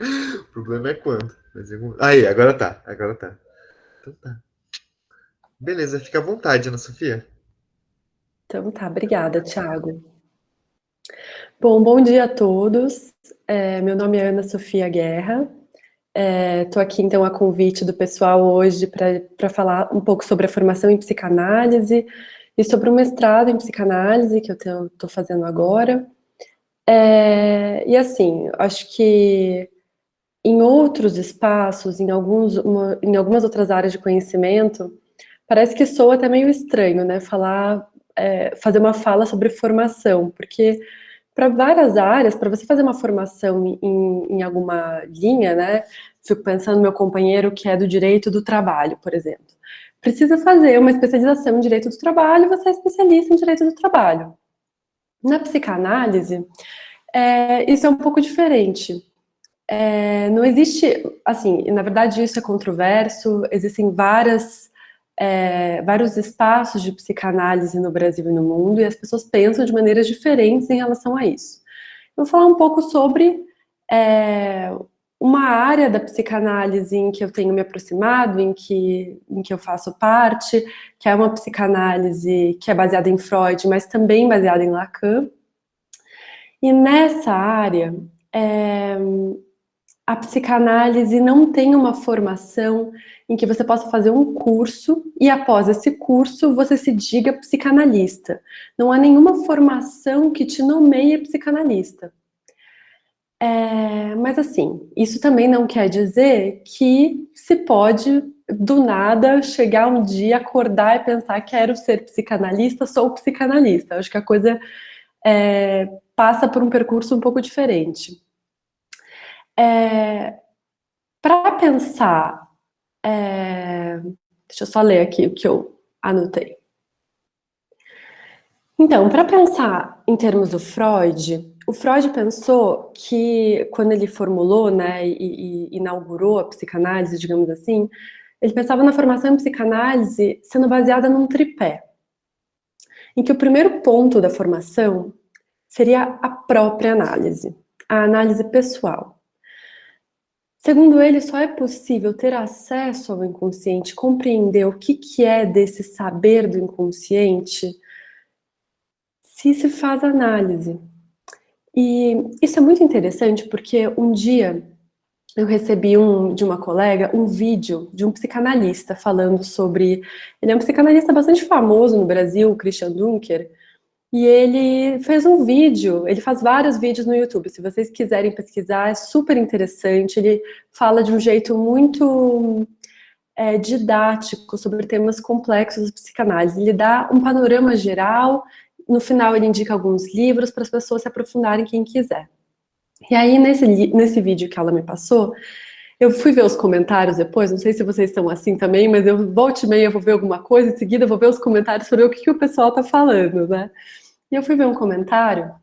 O problema é quando. Aí, agora tá. Agora tá. Então tá. Beleza, fica à vontade, Ana Sofia. Então tá, obrigada, Thiago. Bom, bom dia a todos. Meu nome é Ana Sofia Guerra. Estou aqui então a convite do pessoal hoje para falar um pouco sobre a formação em psicanálise e sobre o mestrado em psicanálise que eu estou fazendo agora. E assim, acho que em outros espaços, em algumas outras áreas de conhecimento, parece que soa até meio estranho, né? Fazer uma fala sobre formação, porque para várias áreas, para você fazer uma formação em alguma linha, né? Fico pensando no meu companheiro que é do direito do trabalho, por exemplo. Precisa fazer uma especialização em direito do trabalho, você é especialista em direito do trabalho. Na psicanálise, isso é um pouco diferente. Não existe, assim, na verdade isso é controverso, existem vários espaços de psicanálise no Brasil e no mundo, e as pessoas pensam de maneiras diferentes em relação a isso. Eu vou falar um pouco sobre uma área da psicanálise em que eu tenho me aproximado, em que eu faço parte, que é uma psicanálise que é baseada em Freud, mas também baseada em Lacan. E nessa área, a psicanálise não tem uma formação em que você possa fazer um curso e após esse curso você se diga psicanalista. Não há nenhuma formação que te nomeie psicanalista. Mas assim, isso também não quer dizer que se pode do nada chegar um dia, acordar e pensar quero ser psicanalista, sou psicanalista. Acho que a coisa passa por um percurso um pouco diferente. Para pensar, deixa eu só ler aqui o que eu anotei. Então, para pensar em termos do Freud, o Freud pensou que quando ele formulou, né, e inaugurou a psicanálise, digamos assim, ele pensava na formação em psicanálise sendo baseada num tripé, em que o primeiro ponto da formação seria a própria análise, a análise pessoal. Segundo ele, só é possível ter acesso ao inconsciente, compreender o que é desse saber do inconsciente, se faz análise. E isso é muito interessante porque um dia eu recebi de uma colega um vídeo de um psicanalista falando sobre. Ele é um psicanalista bastante famoso no Brasil, o Christian Dunker, e ele fez um vídeo, ele faz vários vídeos no YouTube, se vocês quiserem pesquisar, é super interessante, ele fala de um jeito muito didático sobre temas complexos da psicanálise, ele dá um panorama geral, no final ele indica alguns livros para as pessoas se aprofundarem quem quiser. E aí nesse vídeo que ela me passou, eu fui ver os comentários depois, não sei se vocês estão assim também, mas eu volta e meia eu vou ver alguma coisa, em seguida eu vou ver os comentários para ver o que o pessoal tá falando, né? E eu fui ver um comentário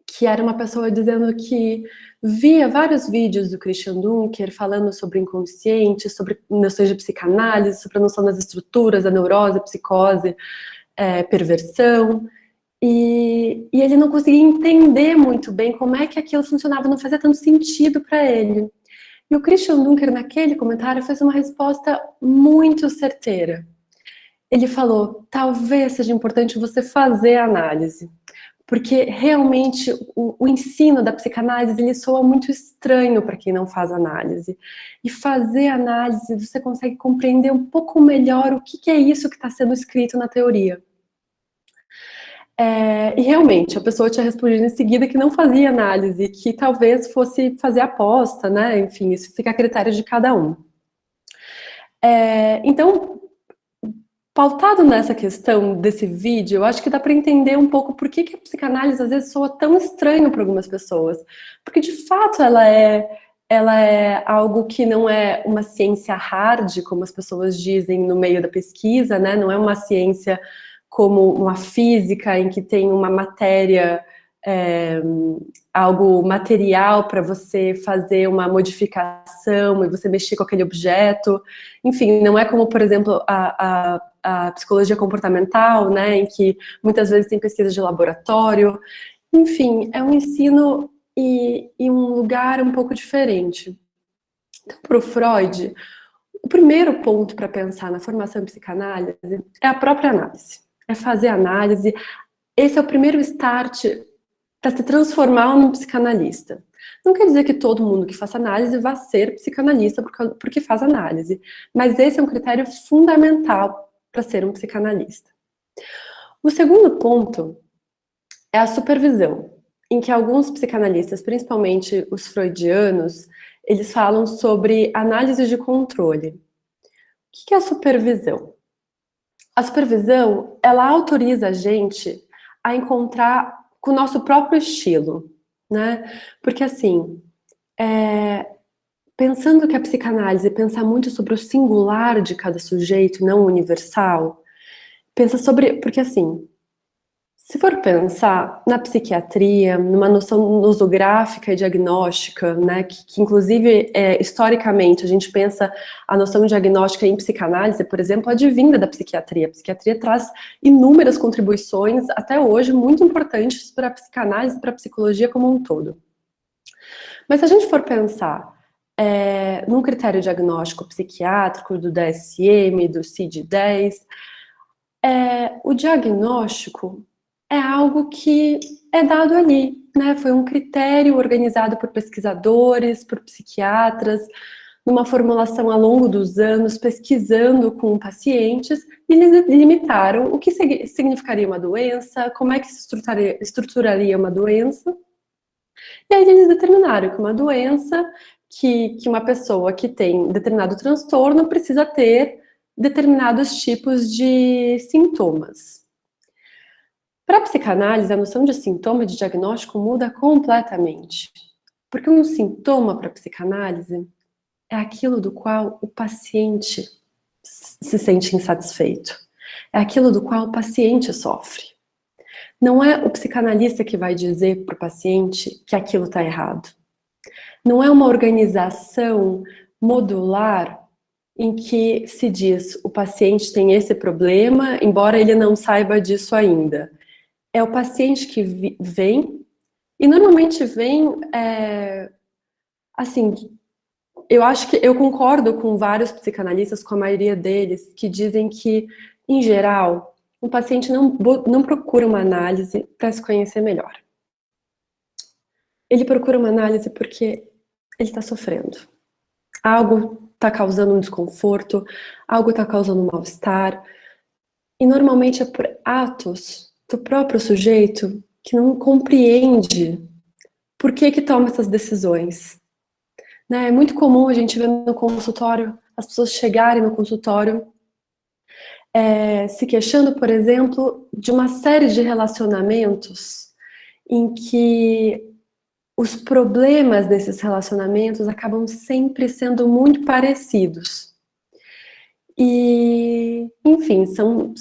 que era uma pessoa dizendo que via vários vídeos do Christian Dunker falando sobre inconsciente, sobre noções de psicanálise, sobre a noção das estruturas, da neurose, psicose, perversão, e ele não conseguia entender muito bem como é que aquilo funcionava, não fazia tanto sentido para ele. E o Christian Dunker, naquele comentário, fez uma resposta muito certeira. Ele falou, talvez seja importante você fazer a análise, porque realmente o ensino da psicanálise ele soa muito estranho para quem não faz análise. E fazer análise, você consegue compreender um pouco melhor o que é isso que está sendo escrito na teoria. E realmente, a pessoa tinha respondido em seguida que não fazia análise, que talvez fosse fazer aposta, né? Enfim, isso fica a critério de cada um. Então, pautado nessa questão desse vídeo, eu acho que dá para entender um pouco por que a psicanálise às vezes soa tão estranho para algumas pessoas. Porque, de fato, ela é algo que não é uma ciência hard, como as pessoas dizem no meio da pesquisa, né? Não é uma ciência como uma física em que tem uma matéria, algo material para você fazer uma modificação e você mexer com aquele objeto. Enfim, não é como, por exemplo, a psicologia comportamental, né, em que muitas vezes tem pesquisa de laboratório. Enfim, é um ensino e um lugar um pouco diferente. Então, para o Freud, o primeiro ponto para pensar na formação em psicanálise é a própria análise, é fazer análise. Esse é o primeiro start para se transformar num psicanalista. Não quer dizer que todo mundo que faça análise vá ser psicanalista porque faz análise, mas esse é um critério fundamental para ser um psicanalista. O segundo ponto é a supervisão, em que alguns psicanalistas, principalmente os freudianos, eles falam sobre análise de controle. O que é a supervisão? A supervisão, ela autoriza a gente a encontrar com o nosso próprio estilo, né? Porque assim, pensando que a psicanálise pensa muito sobre o singular de cada sujeito, não universal, pensa sobre, porque assim, se for pensar na psiquiatria, numa noção nosográfica e diagnóstica, né, que inclusive, historicamente, a gente pensa a noção diagnóstica em psicanálise, por exemplo, advinda da psiquiatria. A psiquiatria traz inúmeras contribuições, até hoje, muito importantes para a psicanálise e para a psicologia como um todo. Mas se a gente for pensar num critério diagnóstico psiquiátrico do DSM, do CID-10, o diagnóstico é algo que é dado ali, né? Foi um critério organizado por pesquisadores, por psiquiatras, numa formulação ao longo dos anos, pesquisando com pacientes, e eles limitaram o que significaria uma doença, como é que se estruturaria uma doença, e aí eles determinaram que uma doença, que uma pessoa que tem determinado transtorno precisa ter determinados tipos de sintomas. Para a psicanálise, a noção de sintoma e de diagnóstico muda completamente. Porque um sintoma para a psicanálise é aquilo do qual o paciente se sente insatisfeito. É aquilo do qual o paciente sofre. Não é o psicanalista que vai dizer para o paciente que aquilo está errado. Não é uma organização modular em que se diz o paciente tem esse problema, embora ele não saiba disso ainda. É o paciente que vem, e normalmente vem, assim, eu acho que eu concordo com vários psicanalistas, com a maioria deles, que dizem que, em geral, o paciente não procura uma análise para se conhecer melhor. Ele procura uma análise porque ele está sofrendo. Algo está causando um desconforto, algo está causando um mal-estar, e normalmente é por atos do próprio sujeito que não compreende por que toma essas decisões. Né? É muito comum a gente ver no consultório, as pessoas chegarem no consultório se queixando, por exemplo, de uma série de relacionamentos em que os problemas desses relacionamentos acabam sempre sendo muito parecidos. E, enfim, são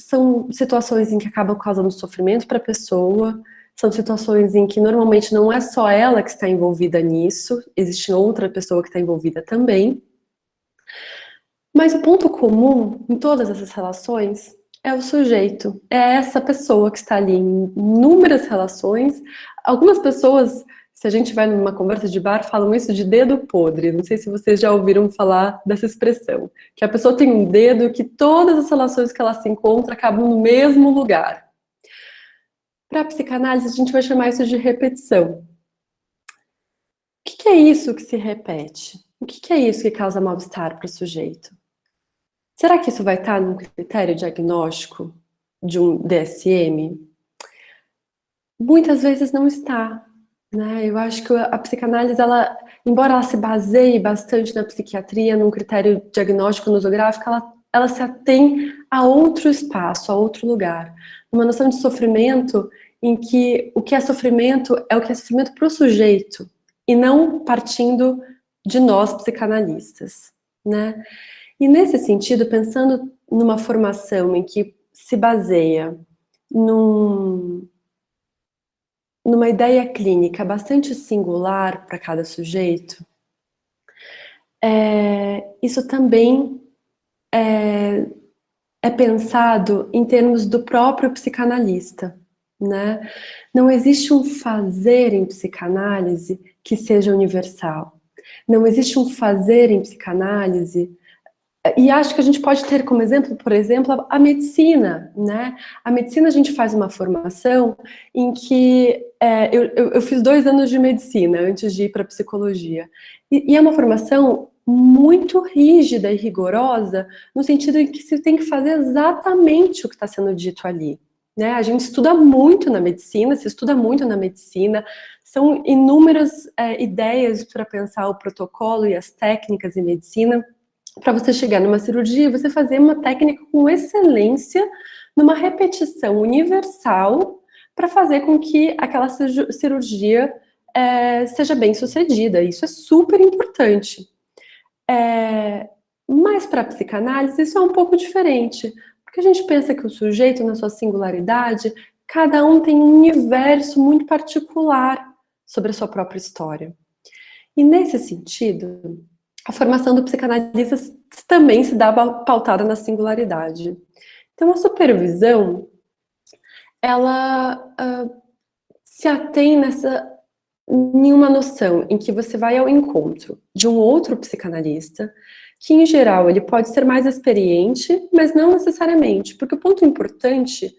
situações em que acabam causando sofrimento para a pessoa, são situações em que normalmente não é só ela que está envolvida nisso, existe outra pessoa que está envolvida também. Mas o ponto comum em todas essas relações é o sujeito, é essa pessoa que está ali em inúmeras relações. Algumas pessoas, se a gente vai numa conversa de bar, falam isso de dedo podre. Não sei se vocês já ouviram falar dessa expressão. Que a pessoa tem um dedo que todas as relações que ela se encontra acabam no mesmo lugar. Para a psicanálise, a gente vai chamar isso de repetição. O que é isso que se repete? O que é isso que causa mal-estar para o sujeito? Será que isso vai estar num critério diagnóstico de um DSM? Muitas vezes não está. Né? Eu acho que a psicanálise, embora ela se baseie bastante na psiquiatria, num critério diagnóstico nosográfico, ela se atém a outro espaço, a outro lugar. Uma noção de sofrimento em que o que é sofrimento para o sujeito, e não partindo de nós psicanalistas. Né? E nesse sentido, pensando numa formação em que se baseia numa ideia clínica bastante singular para cada sujeito, isso também é pensado em termos do próprio psicanalista, né? Não existe um fazer em psicanálise que seja universal. Não existe um fazer em psicanálise. E acho que a gente pode ter como exemplo, por exemplo, a medicina, né? A medicina a gente faz uma formação em que eu fiz 2 anos de medicina antes de ir para psicologia. E é uma formação muito rígida e rigorosa, no sentido em que se tem que fazer exatamente o que está sendo dito ali. Né? A gente estuda muito na medicina, se estuda muito na medicina, são inúmeras ideias para pensar o protocolo e as técnicas em medicina, para você chegar numa cirurgia, você fazer uma técnica com excelência, numa repetição universal, para fazer com que aquela cirurgia seja bem sucedida. Isso é super importante. Mas para a psicanálise isso é um pouco diferente, porque a gente pensa que o sujeito, na sua singularidade, cada um tem um universo muito particular sobre a sua própria história. E nesse sentido, a formação do psicanalista também se dá pautada na singularidade. Então, a supervisão, ela se atém em uma noção em que você vai ao encontro de um outro psicanalista, que em geral ele pode ser mais experiente, mas não necessariamente, porque o ponto importante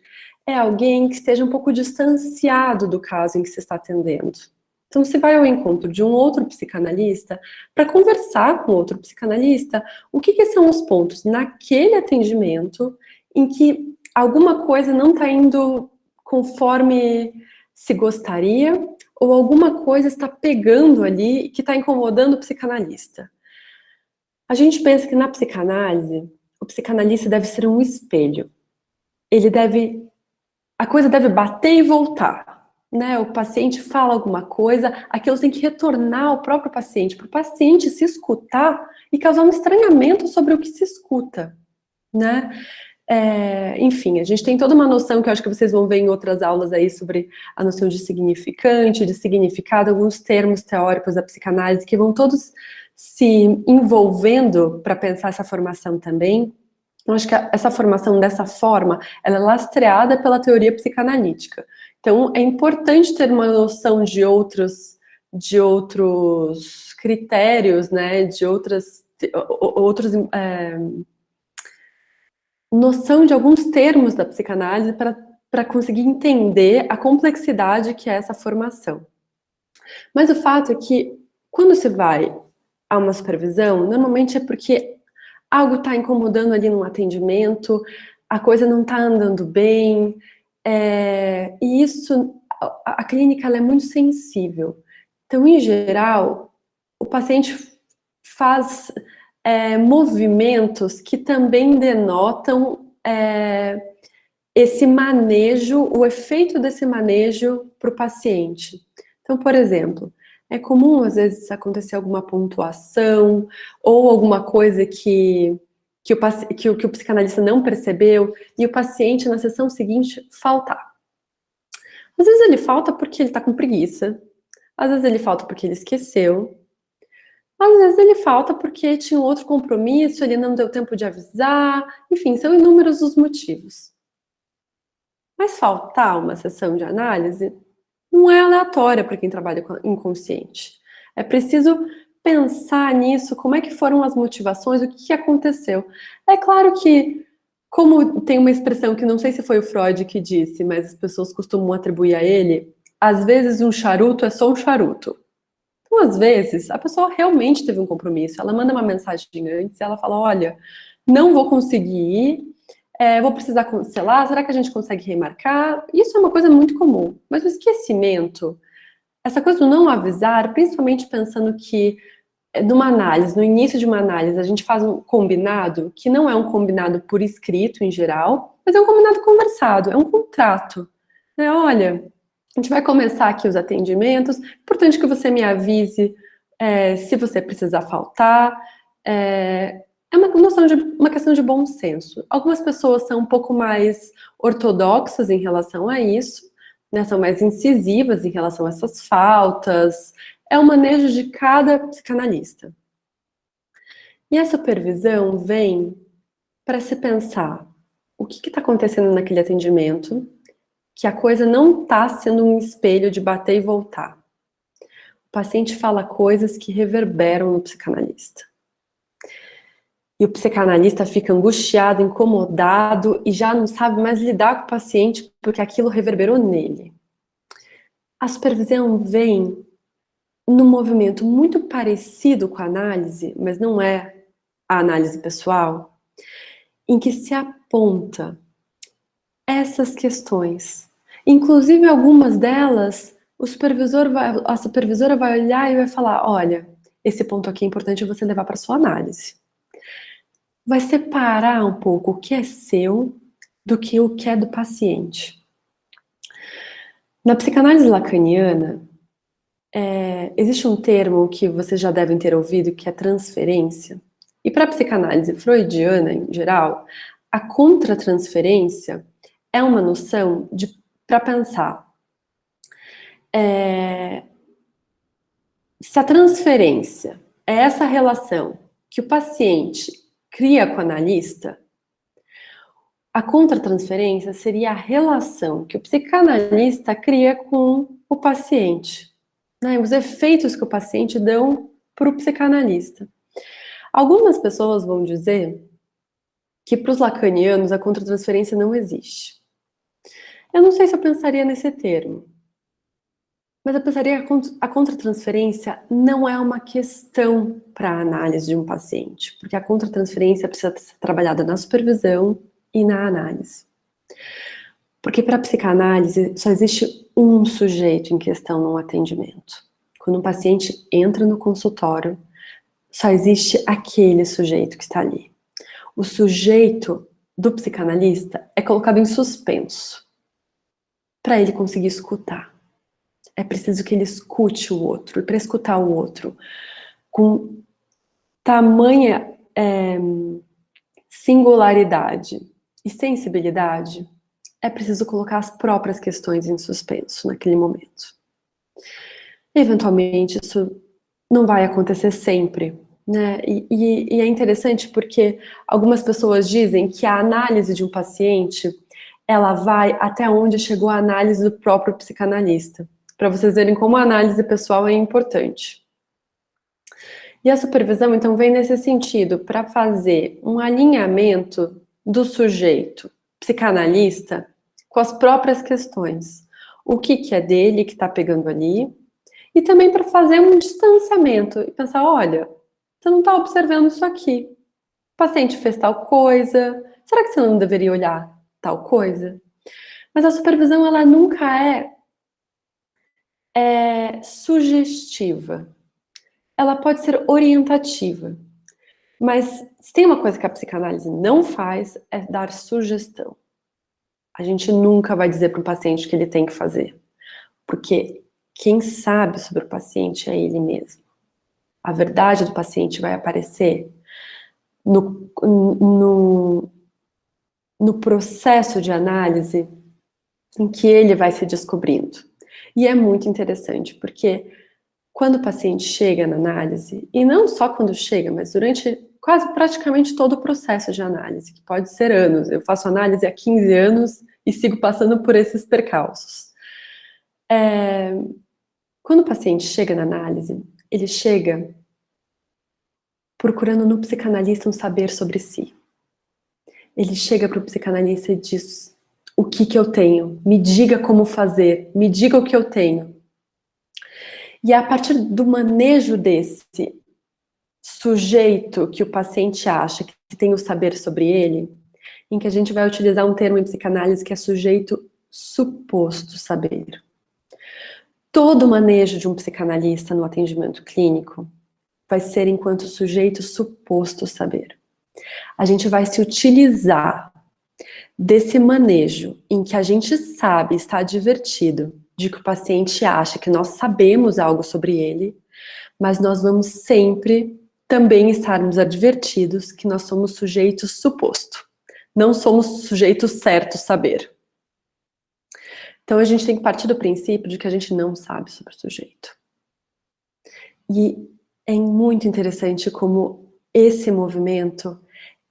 é alguém que esteja um pouco distanciado do caso em que se está atendendo. Então, você vai ao encontro de um outro psicanalista para conversar com outro psicanalista o que são os pontos naquele atendimento em que alguma coisa não está indo conforme se gostaria ou alguma coisa está pegando ali que está incomodando o psicanalista. A gente pensa que na psicanálise, o psicanalista deve ser um espelho. A coisa deve bater e voltar. Né, o paciente fala alguma coisa, aquilo tem que retornar ao próprio paciente, para o paciente se escutar e causar um estranhamento sobre o que se escuta, né? Enfim, a gente tem toda uma noção que eu acho que vocês vão ver em outras aulas aí sobre a noção de significante, de significado, alguns termos teóricos da psicanálise que vão todos se envolvendo para pensar essa formação também. Eu acho que essa formação dessa forma, ela é lastreada pela teoria psicanalítica. Então, é importante ter uma noção de outros critérios, né, de noção de alguns termos da psicanálise para conseguir entender a complexidade que é essa formação. Mas o fato é que, quando se vai a uma supervisão, normalmente é porque algo está incomodando ali no atendimento, a coisa não está andando bem, e isso, a clínica ela é muito sensível. Então, em geral, o paciente faz movimentos que também denotam esse manejo, o efeito desse manejo para o paciente. Então, por exemplo, é comum, às vezes, acontecer alguma pontuação ou alguma coisa que o psicanalista não percebeu e o paciente, na sessão seguinte, faltar. Às vezes ele falta porque ele está com preguiça, às vezes ele falta porque ele esqueceu, às vezes ele falta porque tinha um outro compromisso, ele não deu tempo de avisar, enfim, são inúmeros os motivos. Mas faltar uma sessão de análise não é aleatória para quem trabalha com inconsciente. É preciso pensar nisso, como é que foram as motivações, o que aconteceu. É claro que, como tem uma expressão que não sei se foi o Freud que disse, mas as pessoas costumam atribuir a ele, às vezes um charuto é só um charuto. Então, às vezes, a pessoa realmente teve um compromisso, ela manda uma mensagem antes, ela fala, olha, não vou conseguir ir, vou precisar cancelar, será que a gente consegue remarcar? Isso é uma coisa muito comum. Mas o esquecimento, essa coisa do não avisar, principalmente pensando que numa análise, no início de uma análise, a gente faz um combinado, que não é um combinado por escrito em geral, mas é um combinado conversado, é um contrato. Olha, a gente vai começar aqui os atendimentos, é importante que você me avise se você precisar faltar, é uma questão de bom senso. Algumas pessoas são um pouco mais ortodoxas em relação a isso, né, são mais incisivas em relação a essas faltas. É o manejo de cada psicanalista. E a supervisão vem para se pensar o que está acontecendo naquele atendimento, que a coisa não está sendo um espelho de bater e voltar. paciente fala coisas que reverberam no psicanalista. E o psicanalista fica angustiado, incomodado e já não sabe mais lidar com o paciente porque aquilo reverberou nele. A supervisão vem num movimento muito parecido com a análise, mas não é a análise pessoal, em que se aponta essas questões. Inclusive, algumas delas, a supervisora vai olhar e vai falar: olha, esse ponto aqui é importante você levar para sua análise. Vai separar um pouco o que é seu do que o que é do paciente. Na psicanálise lacaniana, existe um termo que vocês já devem ter ouvido, que é transferência. E para a psicanálise freudiana, em geral, a contratransferência é uma noção para pensar se a transferência é essa relação que o paciente cria com o analista, a contratransferência seria a relação que o psicanalista cria com o paciente, né? Os efeitos que o paciente dão para o psicanalista. Algumas pessoas vão dizer que para os lacanianos a contratransferência não existe. Eu não sei se eu pensaria nesse termo, mas eu pensaria que a contratransferência não é uma questão para a análise de um paciente, porque a contratransferência precisa ser trabalhada na supervisão e na análise. Porque para a psicanálise só existe um sujeito em questão no atendimento. Quando um paciente entra no consultório, só existe aquele sujeito que está ali. O sujeito do psicanalista é colocado em suspenso para ele conseguir escutar. É preciso que ele escute o outro. E para escutar o outro com tamanha singularidade e sensibilidade, é preciso colocar as próprias questões em suspenso naquele momento. Eventualmente, isso não vai acontecer sempre, né? E é interessante porque algumas pessoas dizem que a análise de um paciente, ela vai até onde chegou a análise do próprio psicanalista, para vocês verem como a análise pessoal é importante. E a supervisão, então, vem nesse sentido, para fazer um alinhamento do sujeito psicanalista com as próprias questões. O que é dele que está pegando ali, e também para fazer um distanciamento e pensar: olha, você não está observando isso aqui. O paciente fez tal coisa, será que você não deveria olhar tal coisa? Mas a supervisão, ela nunca é sugestiva. Ela pode ser orientativa. Mas se tem uma coisa que a psicanálise não faz, é dar sugestão. A gente nunca vai dizer para o paciente o que ele tem que fazer. Porque quem sabe sobre o paciente é ele mesmo. A verdade do paciente vai aparecer no processo de análise em que ele vai se descobrindo. E é muito interessante, porque quando o paciente chega na análise, e não só quando chega, mas durante quase praticamente todo o processo de análise, que pode ser anos. Eu faço análise há 15 anos e sigo passando por esses percalços. Quando o paciente chega na análise, ele chega procurando no psicanalista um saber sobre si. Ele chega para o psicanalista e diz: o que eu tenho? Me diga como fazer, me diga o que eu tenho. E é a partir do manejo desse sujeito que o paciente acha que tem o saber sobre ele, em que a gente vai utilizar um termo em psicanálise que é sujeito suposto saber. Todo o manejo de um psicanalista no atendimento clínico vai ser enquanto sujeito suposto saber. A gente vai se utilizar desse manejo em que a gente sabe, está advertido de que o paciente acha que nós sabemos algo sobre ele, mas nós vamos sempre também estarmos advertidos que nós somos sujeito suposto. Não somos sujeito certo saber. Então a gente tem que partir do princípio de que a gente não sabe sobre o sujeito. E é muito interessante como esse movimento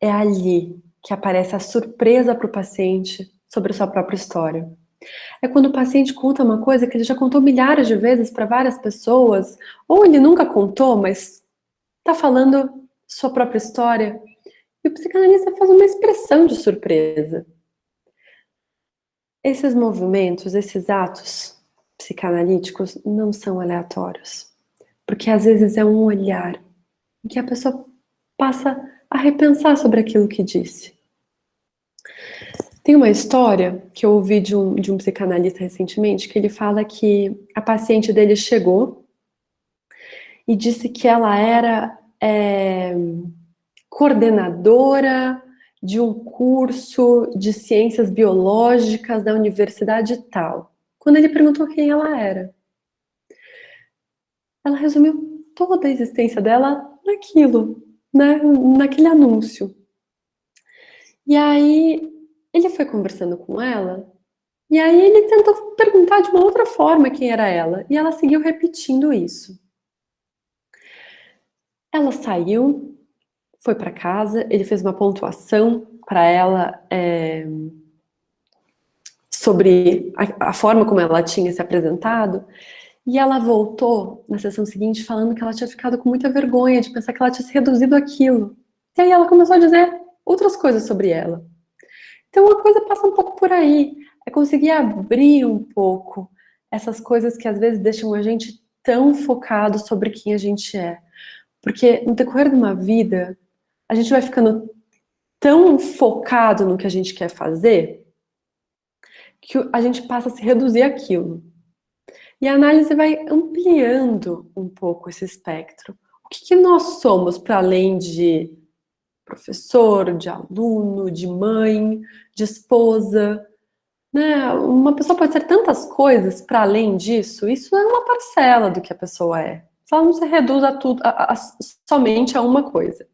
é ali que aparece a surpresa para o paciente sobre a sua própria história. É quando o paciente conta uma coisa que ele já contou milhares de vezes para várias pessoas, ou ele nunca contou, mas está falando sua própria história, e o psicanalista faz uma expressão de surpresa. Esses movimentos, esses atos psicanalíticos não são aleatórios, porque às vezes é um olhar em que a pessoa passa a repensar sobre aquilo que disse. Tem uma história que eu ouvi de um psicanalista recentemente, que ele fala que a paciente dele chegou e disse que ela era coordenadora de um curso de ciências biológicas da universidade tal. Quando ele perguntou quem ela era, ela resumiu toda a existência dela naquilo, né, naquele anúncio. E aí ele foi conversando com ela, e aí ele tentou perguntar de uma outra forma quem era ela, e ela seguiu repetindo isso. Ela saiu, foi para casa, ele fez uma pontuação para ela sobre a forma como ela tinha se apresentado, e ela voltou na sessão seguinte falando que ela tinha ficado com muita vergonha de pensar que ela tinha se reduzido àquilo. E aí ela começou a dizer outras coisas sobre ela. Então a coisa passa um pouco por aí, é conseguir abrir um pouco essas coisas que às vezes deixam a gente tão focado sobre quem a gente é. Porque no decorrer de uma vida, a gente vai ficando tão focado no que a gente quer fazer, que a gente passa a se reduzir àquilo. E a análise vai ampliando um pouco esse espectro. O que nós somos para além de professor, de aluno, de mãe, de esposa, né? Uma pessoa pode ser tantas coisas para além disso. Isso é uma parcela do que a pessoa é. Se ela não se reduz a tudo, somente a uma coisa.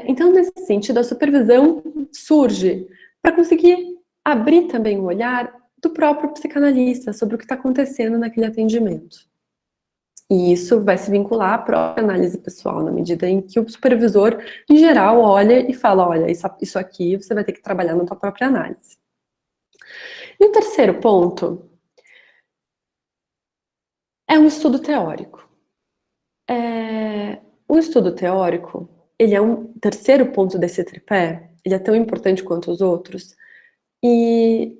Então, nesse sentido, a supervisão surge para conseguir abrir também o olhar do próprio psicanalista sobre o que está acontecendo naquele atendimento. E isso vai se vincular à própria análise pessoal, na medida em que o supervisor, em geral, olha e fala, olha, isso aqui você vai ter que trabalhar na tua própria análise. E o terceiro ponto é um estudo teórico. O estudo teórico, ele é um terceiro ponto desse tripé, ele é tão importante quanto os outros, e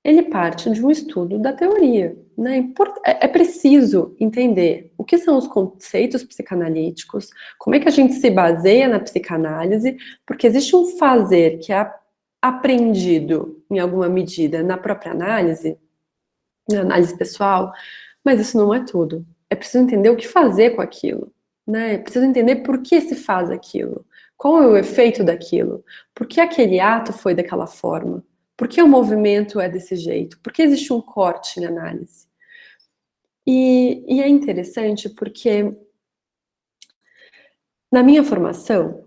ele parte de um estudo da teoria, né? É preciso entender o que são os conceitos psicanalíticos, como é que a gente se baseia na psicanálise, porque existe um fazer que é aprendido, em alguma medida, na própria análise, na análise pessoal, mas isso não é tudo. É preciso entender o que fazer com aquilo, né? É preciso entender por que se faz aquilo, qual é o efeito daquilo, por que aquele ato foi daquela forma. Por que o movimento é desse jeito? Por que existe um corte em análise? E é interessante porque na minha formação,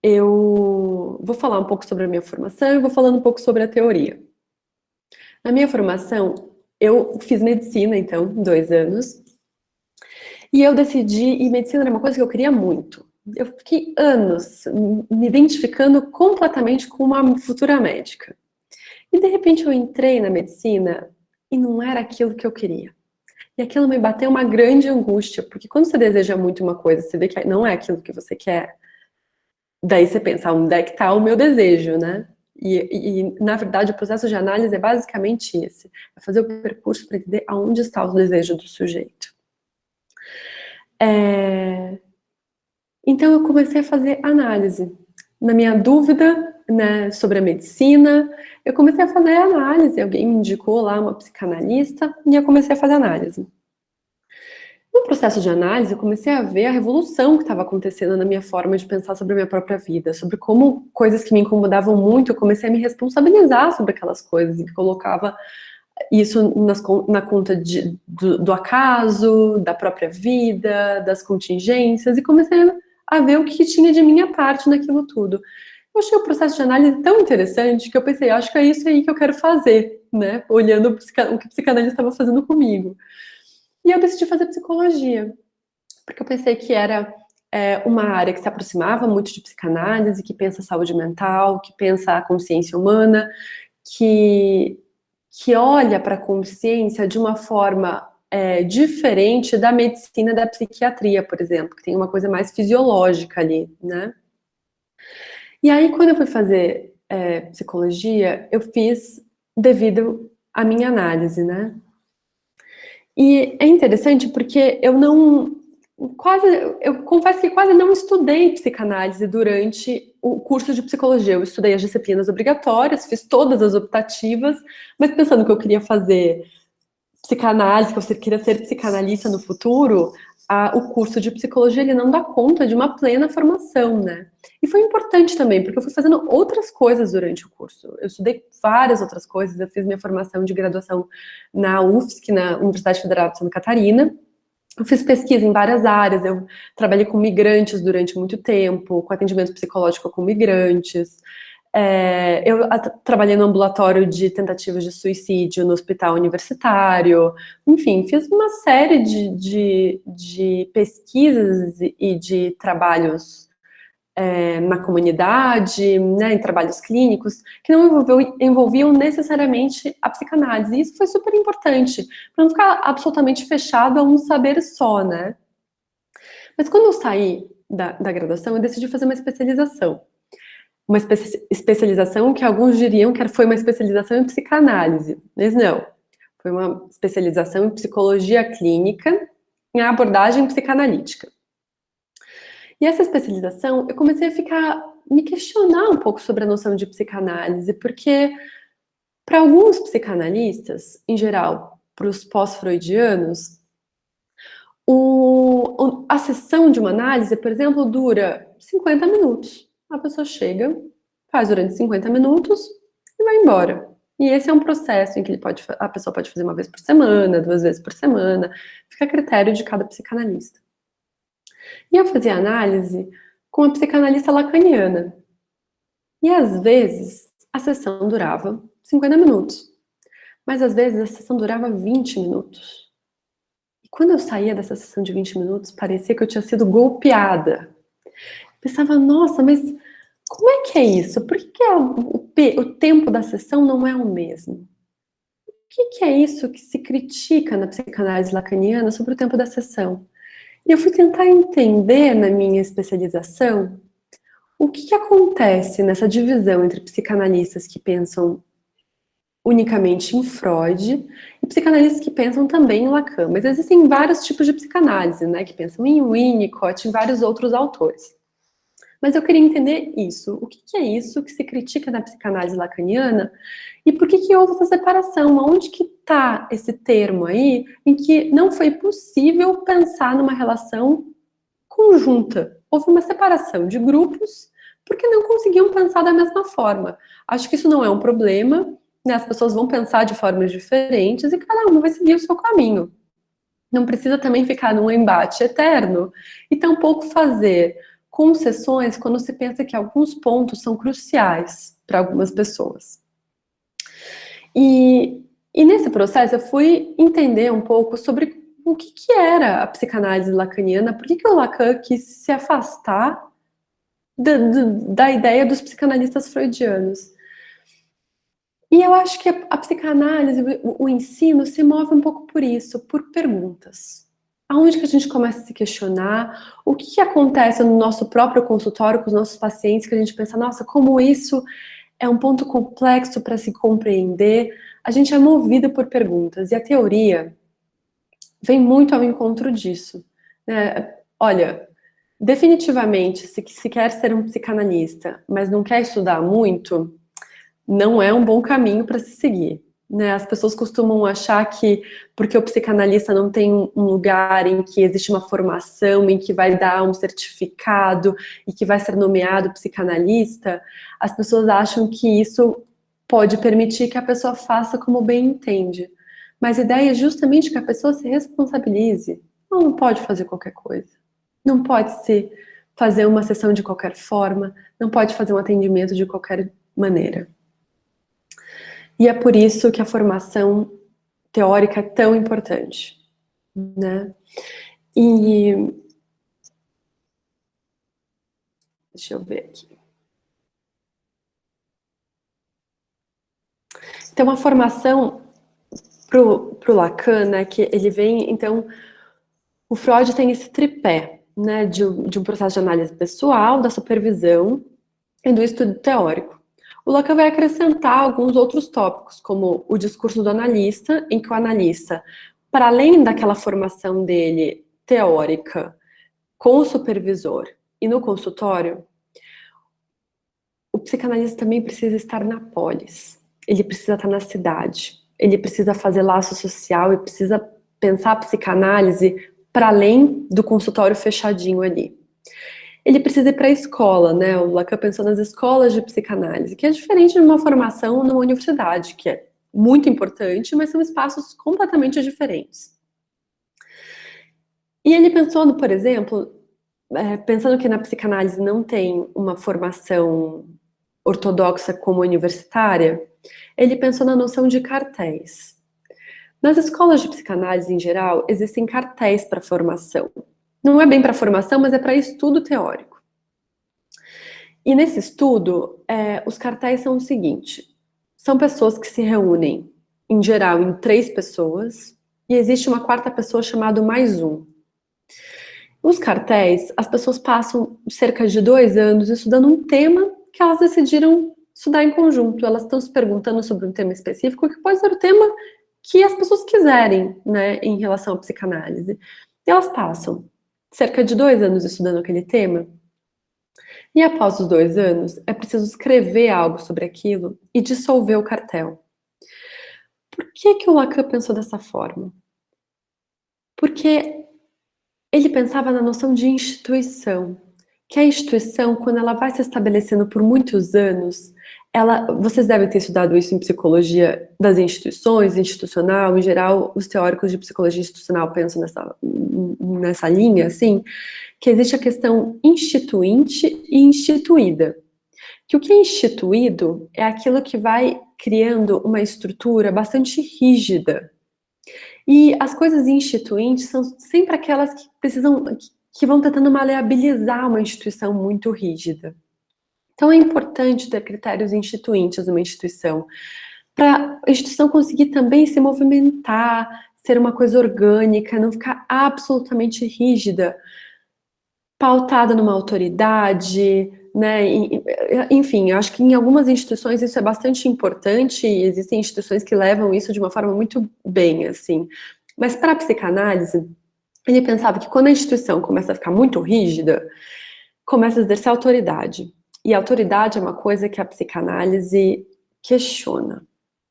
eu vou falar um pouco sobre a minha formação e vou falando um pouco sobre a teoria. Na minha formação, eu fiz medicina, então, 2 anos, e eu decidi, e medicina era uma coisa que eu queria muito. Eu fiquei anos me identificando completamente com uma futura médica. E de repente eu entrei na medicina e não era aquilo que eu queria. E aquilo me bateu uma grande angústia, porque quando você deseja muito uma coisa, você vê que não é aquilo que você quer, daí você pensa, onde é que está o meu desejo, né? E, na verdade, o processo de análise é basicamente esse, é fazer o percurso para entender aonde está o desejo do sujeito. Então eu comecei a fazer análise. Na minha dúvida, né, sobre a medicina, eu comecei a fazer análise. Alguém me indicou lá uma psicanalista e eu comecei a fazer análise. No processo de análise, eu comecei a ver a revolução que estava acontecendo na minha forma de pensar sobre a minha própria vida, sobre como coisas que me incomodavam muito, eu comecei a me responsabilizar sobre aquelas coisas e colocava isso na conta do acaso, da própria vida, das contingências, e comecei a ver o que tinha de minha parte naquilo tudo. Eu achei o processo de análise tão interessante que eu pensei, acho que é isso aí que eu quero fazer, né? Olhando o que o psicanalista estava fazendo comigo. E eu decidi fazer psicologia, porque eu pensei que era uma área que se aproximava muito de psicanálise, que pensa saúde mental, que pensa a consciência humana, que olha para a consciência de uma forma diferente da medicina da psiquiatria, por exemplo, que tem uma coisa mais fisiológica ali, né? E aí, quando eu fui fazer psicologia, eu fiz devido à minha análise, né? E é interessante porque eu confesso que quase não estudei psicanálise durante o curso de psicologia. Eu estudei as disciplinas obrigatórias, fiz todas as optativas, mas pensando que eu queria fazer psicanálise, que eu queria ser psicanalista no futuro, o curso de psicologia ele não dá conta de uma plena formação, né? E foi importante também, porque eu fui fazendo outras coisas durante o curso. Eu estudei várias outras coisas, eu fiz minha formação de graduação na UFSC, na Universidade Federal de Santa Catarina. Eu fiz pesquisa em várias áreas, eu trabalhei com migrantes durante muito tempo, com atendimento psicológico com migrantes. Eu trabalhei no ambulatório de tentativas de suicídio no hospital universitário. Enfim, fiz uma série de pesquisas e de trabalhos na comunidade, né, em trabalhos clínicos, que não envolviam necessariamente a psicanálise. E isso foi super importante, para não ficar absolutamente fechado a um saber só, né? Mas quando eu saí da graduação, eu decidi fazer uma especialização. Uma especialização que alguns diriam que foi uma especialização em psicanálise, mas não. Foi uma especialização em psicologia clínica, em abordagem psicanalítica. E essa especialização, eu comecei a me questionar um pouco sobre a noção de psicanálise, porque para alguns psicanalistas, em geral, para os pós-freudianos, a sessão de uma análise, por exemplo, dura 50 minutos. A pessoa chega, faz durante 50 minutos e vai embora. E esse é um processo em que a pessoa pode fazer uma vez por semana, 2 vezes por semana, fica a critério de cada psicanalista. E eu fazia análise com a psicanalista lacaniana. E às vezes a sessão durava 50 minutos, mas às vezes a sessão durava 20 minutos. E quando eu saía dessa sessão de 20 minutos, parecia que eu tinha sido golpeada. Pensava, nossa, mas como é que é isso? Por que o tempo da sessão não é o mesmo? O que é isso que se critica na psicanálise lacaniana sobre o tempo da sessão? E eu fui tentar entender na minha especialização o que acontece nessa divisão entre psicanalistas que pensam unicamente em Freud e psicanalistas que pensam também em Lacan. Mas existem vários tipos de psicanálise, né, que pensam em Winnicott e em vários outros autores. Mas eu queria entender isso. O que é isso que se critica na psicanálise lacaniana e por que houve essa separação? Onde que está esse termo aí em que não foi possível pensar numa relação conjunta? Houve uma separação de grupos porque não conseguiam pensar da mesma forma. Acho que isso não é um problema, né? As pessoas vão pensar de formas diferentes e cada um vai seguir o seu caminho. Não precisa também ficar num embate eterno e tampouco fazer concessões quando se pensa que alguns pontos são cruciais para algumas pessoas. E nesse processo eu fui entender um pouco sobre o que era a psicanálise lacaniana, por que o Lacan quis se afastar da ideia dos psicanalistas freudianos. E eu acho que a psicanálise, o ensino, se move um pouco por isso, por perguntas. Aonde que a gente começa a se questionar? O que acontece no nosso próprio consultório com os nossos pacientes, que a gente pensa, nossa, como isso é um ponto complexo para se compreender. A gente é movido por perguntas, e a teoria vem muito ao encontro disso, né? Olha, definitivamente, se quer ser um psicanalista, mas não quer estudar muito, não é um bom caminho para se seguir, né? As pessoas costumam achar que porque o psicanalista não tem um lugar em que existe uma formação, em que vai dar um certificado e que vai ser nomeado psicanalista, as pessoas acham que isso pode permitir que a pessoa faça como bem entende. Mas a ideia é justamente que a pessoa se responsabilize. Ela não pode fazer qualquer coisa. Não pode se fazer uma sessão de qualquer forma, não pode fazer um atendimento de qualquer maneira. E é por isso que a formação teórica é tão importante, né? E deixa eu ver aqui. Tem uma formação pro Lacan, né, que ele vem, então, o Freud tem esse tripé, né, de um processo de análise pessoal, da supervisão e do estudo teórico. O Lacan vai acrescentar alguns outros tópicos, como o discurso do analista, em que o analista, para além daquela formação dele teórica com o supervisor e no consultório, o psicanalista também precisa estar na polis, ele precisa estar na cidade, ele precisa fazer laço social e precisa pensar a psicanálise para além do consultório fechadinho ali. Ele precisa ir para a escola, né? O Lacan pensou nas escolas de psicanálise, que é diferente de uma formação numa universidade, que é muito importante, mas são espaços completamente diferentes. E ele pensou, por exemplo, pensando que na psicanálise não tem uma formação ortodoxa como universitária, ele pensou na noção de cartéis. Nas escolas de psicanálise em geral, existem cartéis para formação. Não é bem para formação, mas é para estudo teórico. E nesse estudo, os cartéis são o seguinte: são pessoas que se reúnem, em geral, em 3 pessoas, e existe uma quarta pessoa chamada mais um. Os cartéis, as pessoas passam cerca de 2 anos estudando um tema que elas decidiram estudar em conjunto. Elas estão se perguntando sobre um tema específico, que pode ser o tema que as pessoas quiserem, né, em relação à psicanálise. E elas passam cerca de 2 anos estudando aquele tema, e após os 2 anos, é preciso escrever algo sobre aquilo e dissolver o cartel. Por que o Lacan pensou dessa forma? Porque ele pensava na noção de instituição, que a instituição, quando ela vai se estabelecendo por muitos anos, vocês devem ter estudado isso em psicologia das instituições, institucional, em geral, os teóricos de psicologia institucional pensam nessa linha, assim, que existe a questão instituinte e instituída. Que o que é instituído é aquilo que vai criando uma estrutura bastante rígida. E as coisas instituintes são sempre aquelas que precisam, que vão tentando maleabilizar uma instituição muito rígida. Então é importante ter critérios instituintes numa instituição, para a instituição conseguir também se movimentar, ser uma coisa orgânica, não ficar absolutamente rígida, pautada numa autoridade, né? Enfim, eu acho que em algumas instituições isso é bastante importante e existem instituições que levam isso de uma forma muito bem, assim. Mas para a psicanálise, ele pensava que quando a instituição começa a ficar muito rígida, começa a exercer autoridade. E a autoridade é uma coisa que a psicanálise questiona,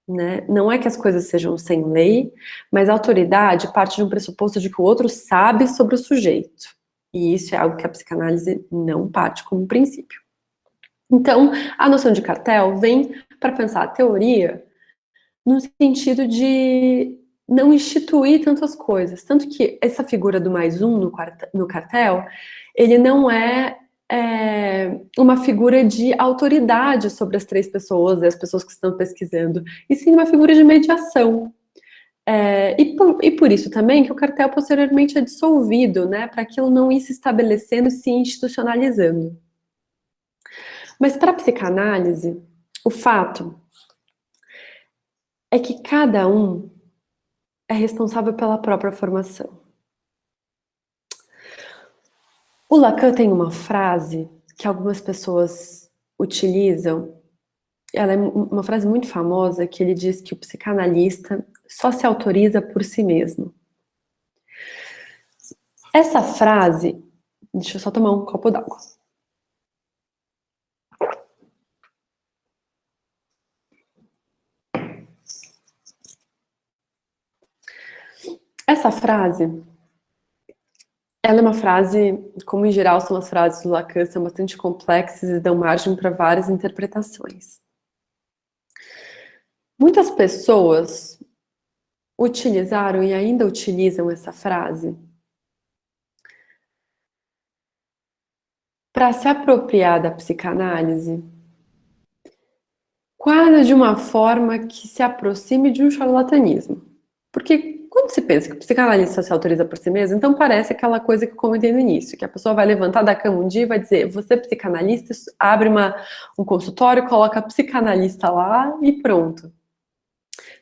né? Não é que as coisas sejam sem lei, mas a autoridade parte de um pressuposto de que o outro sabe sobre o sujeito. E isso é algo que a psicanálise não parte como princípio. Então, a noção de cartel vem para pensar a teoria no sentido de não instituir tantas coisas. Tanto que essa figura do mais um no cartel, ele não é uma figura de autoridade sobre as 3 pessoas, as pessoas que estão pesquisando, e sim uma figura de mediação. E por isso também que o cartel posteriormente é dissolvido, né, para aquilo não ir se estabelecendo e se institucionalizando. Mas para a psicanálise, o fato é que cada um é responsável pela própria formação. O Lacan tem uma frase que algumas pessoas utilizam, ela é uma frase muito famosa, que ele diz que o psicanalista só se autoriza por si mesmo. Essa frase, deixa eu só tomar um copo d'água. Essa frase, ela é uma frase, como em geral são as frases do Lacan, são bastante complexas e dão margem para várias interpretações. Muitas pessoas utilizaram e ainda utilizam essa frase para se apropriar da psicanálise quase de uma forma que se aproxime de um charlatanismo. Porque quando se pensa que o psicanalista se autoriza por si mesmo, então parece aquela coisa que eu comentei no início, que a pessoa vai levantar da cama um dia e vai dizer: você é psicanalista, abre um consultório, coloca psicanalista lá e pronto.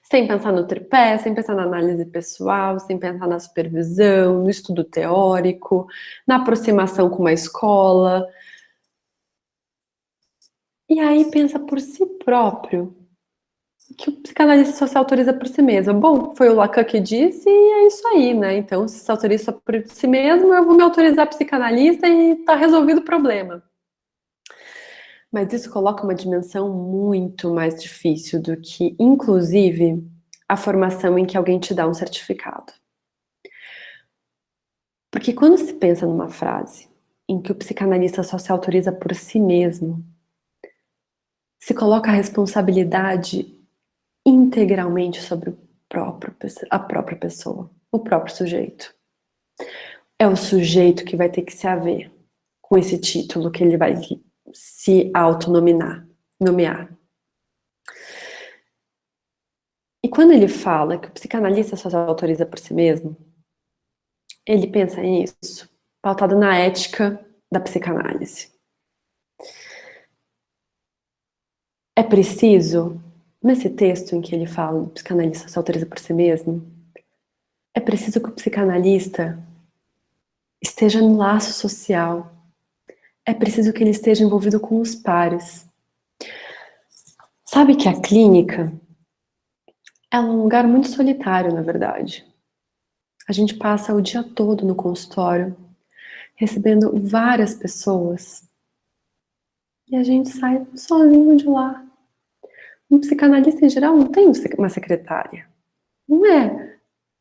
Sem pensar no tripé, sem pensar na análise pessoal, sem pensar na supervisão, no estudo teórico, na aproximação com uma escola. E aí pensa por si próprio que o psicanalista só se autoriza por si mesmo. Bom, foi o Lacan que disse e é isso aí, né? Então, se autoriza por si mesmo, eu vou me autorizar psicanalista e tá resolvido o problema. Mas isso coloca uma dimensão muito mais difícil do que, inclusive, a formação em que alguém te dá um certificado. Porque quando se pensa numa frase em que o psicanalista só se autoriza por si mesmo, se coloca a responsabilidade integralmente sobre a própria pessoa, o próprio sujeito. É o sujeito que vai ter que se haver com esse título que ele vai se nomear. E quando ele fala que o psicanalista só se autoriza por si mesmo, ele pensa nisso, pautado na ética da psicanálise. É preciso, nesse texto em que ele fala que o psicanalista se autoriza por si mesmo, é preciso que o psicanalista esteja no laço social. É preciso que ele esteja envolvido com os pares. Sabe que a clínica é um lugar muito solitário, na verdade. A gente passa o dia todo no consultório, recebendo várias pessoas, e a gente sai sozinho de lá. Um psicanalista, em geral, não tem uma secretária. Não é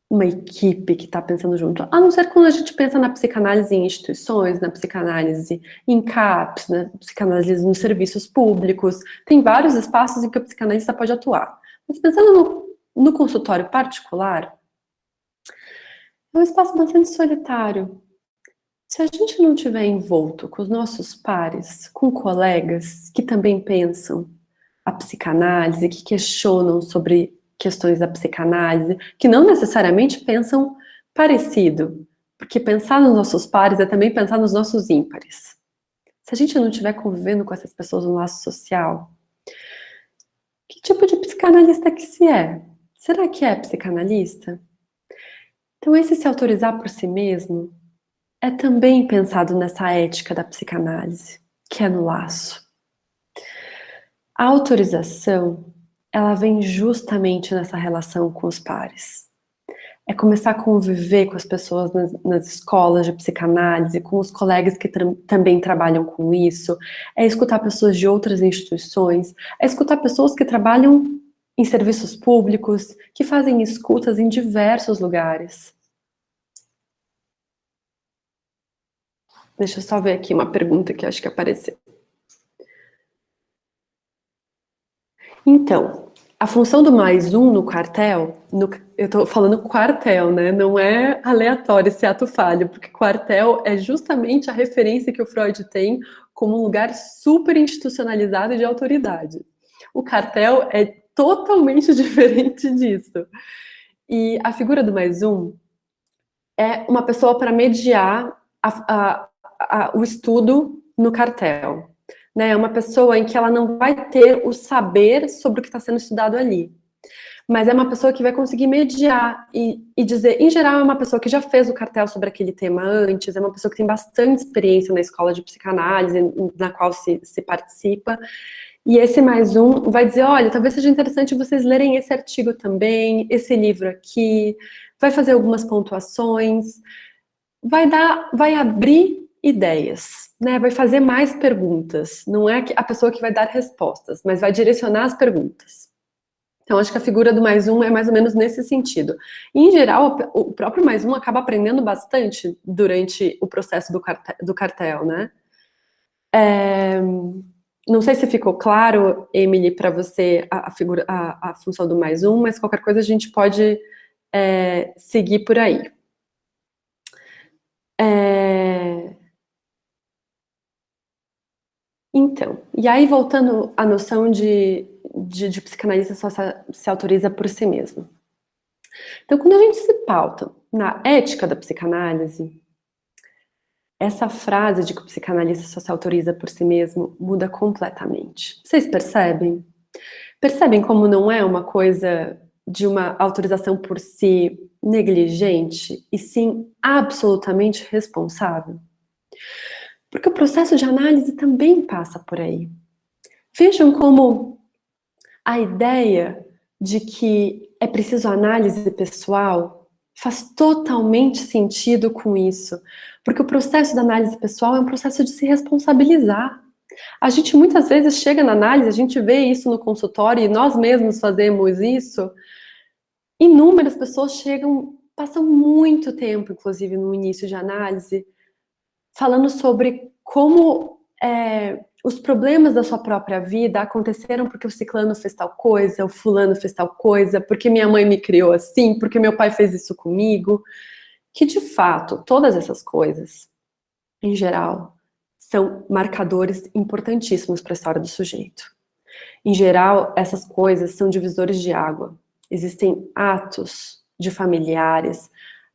uma equipe que está pensando junto. A não ser quando a gente pensa na psicanálise em instituições, na psicanálise em CAPs, na psicanálise nos serviços públicos. Tem vários espaços em que o psicanalista pode atuar. Mas pensando no consultório particular, é um espaço bastante solitário. Se a gente não estiver envolto com os nossos pares, com colegas que também pensam a psicanálise, que questionam sobre questões da psicanálise, que não necessariamente pensam parecido, porque pensar nos nossos pares é também pensar nos nossos ímpares. Se a gente não estiver convivendo com essas pessoas no laço social, que tipo de psicanalista que se é? Será que é psicanalista? Então, esse se autorizar por si mesmo é também pensado nessa ética da psicanálise, que é no laço. A autorização, ela vem justamente nessa relação com os pares. É começar a conviver com as pessoas nas escolas de psicanálise, com os colegas que também trabalham com isso, é escutar pessoas de outras instituições, é escutar pessoas que trabalham em serviços públicos, que fazem escutas em diversos lugares. Deixa eu só ver aqui uma pergunta que acho que apareceu. Então, a função do mais um no quartel, eu tô falando quartel, né? Não é aleatório esse ato falho, porque quartel é justamente a referência que o Freud tem como um lugar super institucionalizado de autoridade. O cartel é totalmente diferente disso. E a figura do mais um é uma pessoa para mediar o estudo no cartel. Né, é uma pessoa em que ela não vai ter o saber sobre o que está sendo estudado ali, mas é uma pessoa que vai conseguir mediar e dizer, em geral, é uma pessoa que já fez o cartel sobre aquele tema antes, é uma pessoa que tem bastante experiência na escola de psicanálise, na qual se participa, e esse mais um vai dizer, olha, talvez seja interessante vocês lerem esse artigo também, esse livro aqui, vai fazer algumas pontuações, vai abrir ideias, né? Vai fazer mais perguntas. Não é a pessoa que vai dar respostas, mas vai direcionar as perguntas. Então, acho que a figura do mais um é mais ou menos nesse sentido. E, em geral, o próprio mais um acaba aprendendo bastante durante o processo do cartel, né? Não sei se ficou claro, Emily, para você a função do mais um, mas qualquer coisa a gente pode seguir por aí. Então, e aí voltando à noção de psicanalista só se autoriza por si mesmo. Então, quando a gente se pauta na ética da psicanálise, essa frase de que o psicanalista só se autoriza por si mesmo muda completamente. Vocês percebem? Percebem como não é uma coisa de uma autorização por si negligente, e sim absolutamente responsável? Porque o processo de análise também passa por aí. Vejam como a ideia de que é preciso análise pessoal faz totalmente sentido com isso, porque o processo da análise pessoal é um processo de se responsabilizar. A gente muitas vezes chega na análise, a gente vê isso no consultório e nós mesmos fazemos isso. Inúmeras pessoas chegam, passam muito tempo, inclusive no início de análise, falando sobre como os problemas da sua própria vida aconteceram porque o ciclano fez tal coisa, o fulano fez tal coisa, porque minha mãe me criou assim, porque meu pai fez isso comigo. Que, de fato, todas essas coisas, em geral, são marcadores importantíssimos para a história do sujeito. Em geral, essas coisas são divisores de água. Existem atos de familiares,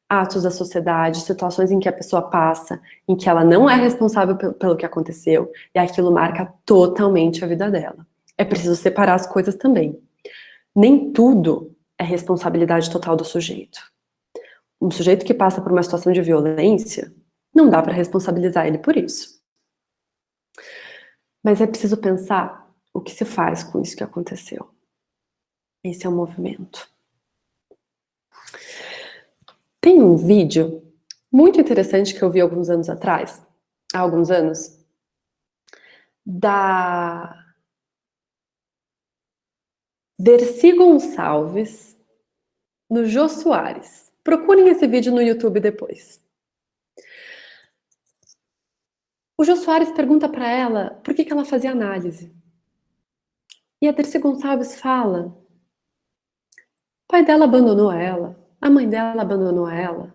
atos da sociedade, situações em que a pessoa passa, em que ela não é responsável pelo que aconteceu, e aquilo marca totalmente a vida dela. É preciso separar as coisas também. Nem tudo é responsabilidade total do sujeito. Um sujeito que passa por uma situação de violência, não dá para responsabilizar ele por isso. Mas é preciso pensar o que se faz com isso que aconteceu. Esse é o movimento. Tem um vídeo muito interessante que eu vi alguns anos atrás, há alguns anos, da Dercy Gonçalves no Jô Soares. Procurem esse vídeo no YouTube depois. O Jô Soares pergunta para ela por que ela fazia análise. E a Dercy Gonçalves fala: o pai dela abandonou ela, a mãe dela abandonou ela.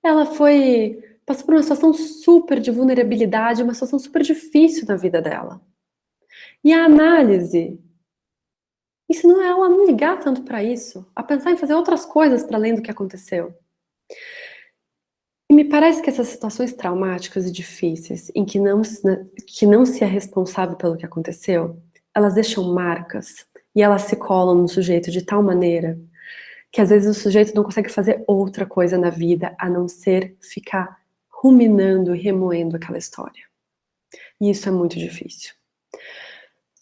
Ela passou por uma situação super de vulnerabilidade, uma situação super difícil na vida dela. E a análise ensinou ela a não ligar tanto para isso, a pensar em fazer outras coisas para além do que aconteceu. E me parece que essas situações traumáticas e difíceis, em que não se é responsável pelo que aconteceu, elas deixam marcas e elas se colam no sujeito de tal maneira que às vezes o sujeito não consegue fazer outra coisa na vida a não ser ficar ruminando e remoendo aquela história. E isso é muito difícil.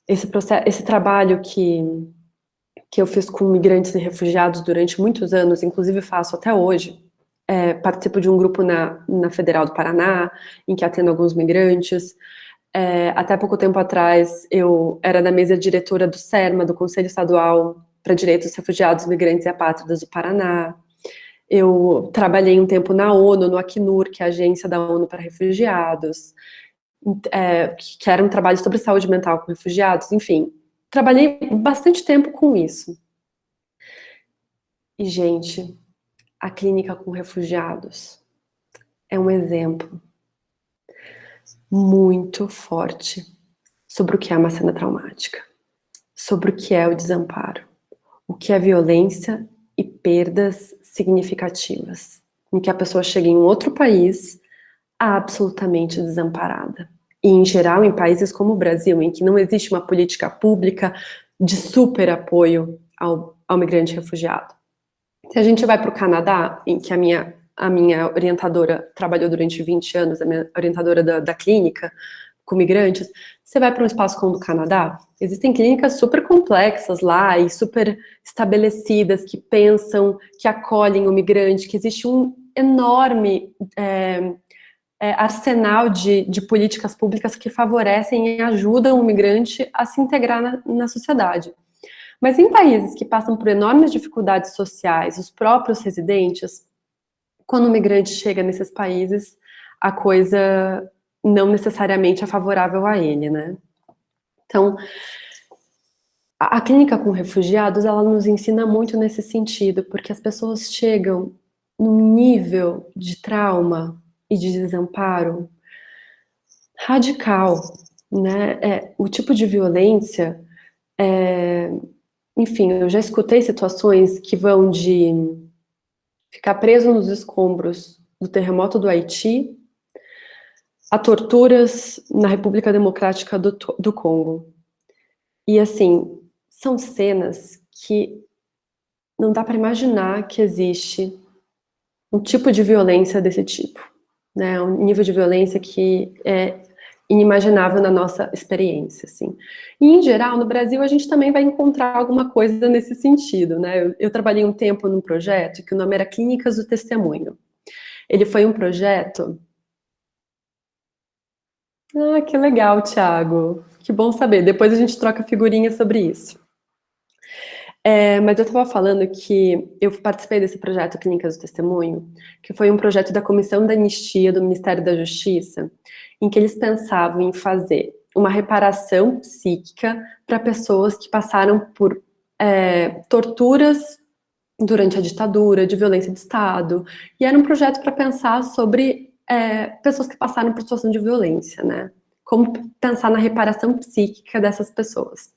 Esse trabalho que eu fiz com migrantes e refugiados durante muitos anos, inclusive faço até hoje, participo de um grupo na Federal do Paraná, em que atendo alguns migrantes. Até pouco tempo atrás, eu era da mesa diretora do CERMA, do Conselho Estadual para Direitos dos Refugiados, Migrantes e Apátridas do Paraná. Eu trabalhei um tempo na ONU, no Acnur, que é a agência da ONU para refugiados, que era um trabalho sobre saúde mental com refugiados, enfim. Trabalhei bastante tempo com isso. E, gente, a clínica com refugiados é um exemplo muito forte sobre o que é uma cena traumática, sobre o que é o desamparo, o que é violência e perdas significativas, em que a pessoa chega em um outro país absolutamente desamparada. E, em geral, em países como o Brasil, em que não existe uma política pública de super apoio ao migrante refugiado. Se a gente vai para o Canadá, em que a minha orientadora trabalhou durante 20 anos, a minha orientadora da clínica com migrantes, você vai para um espaço como o do Canadá, existem clínicas super complexas lá e super estabelecidas, que pensam, que acolhem o migrante, que existe um enorme arsenal de políticas públicas que favorecem e ajudam o migrante a se integrar na sociedade. Mas em países que passam por enormes dificuldades sociais, os próprios residentes, quando o migrante chega nesses países, a coisa não necessariamente é favorável a ele, né? Então, a clínica com refugiados, ela nos ensina muito nesse sentido, porque as pessoas chegam num nível de trauma e de desamparo radical, né? O tipo de violência, enfim, eu já escutei situações que vão de ficar preso nos escombros do terremoto do Haiti a torturas na República Democrática do Congo. E, assim, são cenas que não dá para imaginar que existe um tipo de violência desse tipo, né? Um nível de violência que é inimaginável na nossa experiência, assim. E, em geral, no Brasil, a gente também vai encontrar alguma coisa nesse sentido, né? Eu trabalhei um tempo num projeto que o nome era Clínicas do Testemunho. Ele foi um projeto... Ah, que legal, Thiago. Que bom saber. Depois a gente troca figurinhas sobre isso. Mas eu estava falando que eu participei desse projeto Clínicas do Testemunho, que foi um projeto da Comissão da Anistia do Ministério da Justiça, em que eles pensavam em fazer uma reparação psíquica para pessoas que passaram por torturas durante a ditadura, de violência de Estado, e era um projeto para pensar sobre pessoas que passaram por situação de violência, né? Como pensar na reparação psíquica dessas pessoas.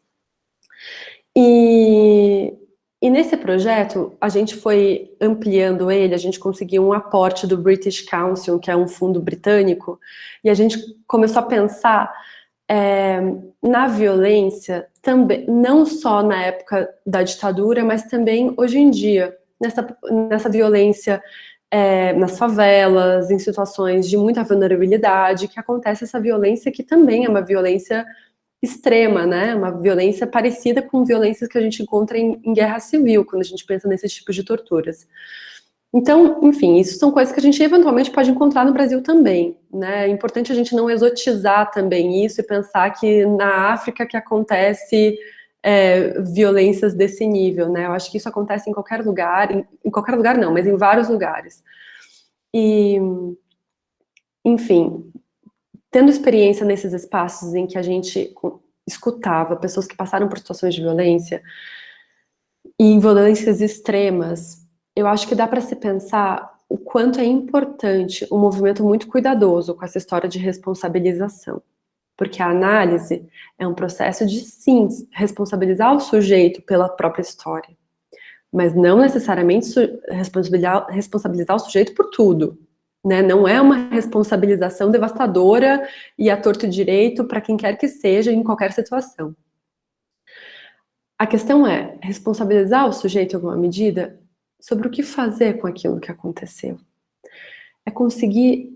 E nesse projeto, a gente foi ampliando ele, a gente conseguiu um aporte do British Council, que é um fundo britânico, e a gente começou a pensar na violência, também, não só na época da ditadura, mas também hoje em dia, nessa violência nas favelas, em situações de muita vulnerabilidade, que acontece essa violência que também é uma violência extrema, né? Uma violência parecida com violências que a gente encontra em guerra civil, quando a gente pensa nesses tipos de torturas. Então, enfim, isso são coisas que a gente eventualmente pode encontrar no Brasil também, né? É importante a gente não exotizar também isso e pensar que na África que acontece violências desse nível, né? Eu acho que isso acontece em qualquer lugar, em qualquer lugar não, mas em vários lugares. E, enfim, tendo experiência nesses espaços em que a gente escutava pessoas que passaram por situações de violência e em violências extremas, eu acho que dá para se pensar o quanto é importante um movimento muito cuidadoso com essa história de responsabilização. Porque a análise é um processo de, sim, responsabilizar o sujeito pela própria história, mas não necessariamente responsabilizar o sujeito por tudo. Né? Não é uma responsabilização devastadora e a torto e direito para quem quer que seja em qualquer situação. A questão é responsabilizar o sujeito em alguma medida sobre o que fazer com aquilo que aconteceu. É conseguir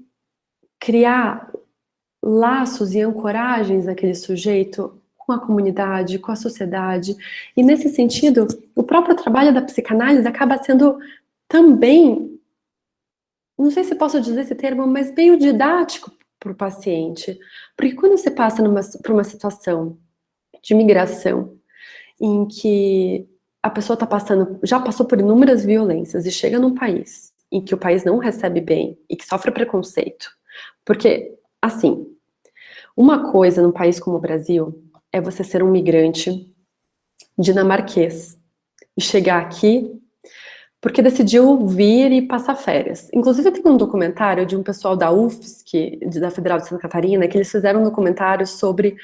criar laços e ancoragens naquele sujeito com a comunidade, com a sociedade. E nesse sentido, o próprio trabalho da psicanálise acaba sendo também, não sei se posso dizer esse termo, mas meio didático para o paciente. Porque quando você passa por uma situação de migração, em que a pessoa já passou por inúmeras violências e chega num país em que o país não recebe bem e que sofre preconceito. Porque, assim, uma coisa num país como o Brasil é você ser um migrante dinamarquês e chegar aqui porque decidiu vir e passar férias. Inclusive, tem um documentário de um pessoal da UFSC, da Federal de Santa Catarina, que eles fizeram um documentário sobre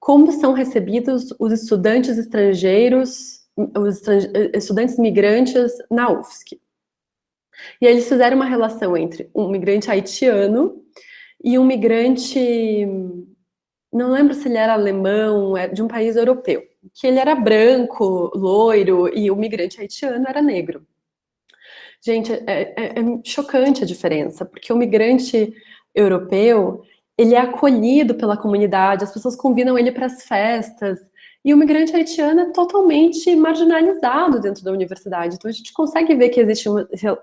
como são recebidos os estudantes estrangeiros, estudantes migrantes na UFSC. E aí eles fizeram uma relação entre um migrante haitiano e um migrante, não lembro se ele era alemão, de um país europeu, que ele era branco, loiro, e o migrante haitiano era negro. Gente, é chocante a diferença, porque o migrante europeu, ele é acolhido pela comunidade, as pessoas convidam ele para as festas, e o migrante haitiano é totalmente marginalizado dentro da universidade. Então a gente consegue ver que existem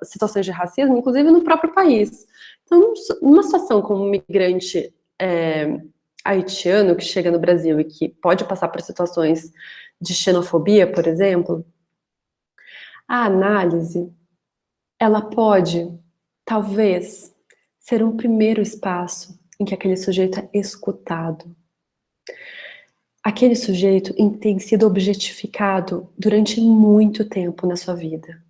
situações de racismo, inclusive no próprio país. Então, numa situação como um migrante haitiano que chega no Brasil e que pode passar por situações de xenofobia, por exemplo, a análise ela pode, talvez, ser um primeiro espaço em que aquele sujeito é escutado. Aquele sujeito tem sido objetificado durante muito tempo na sua vida.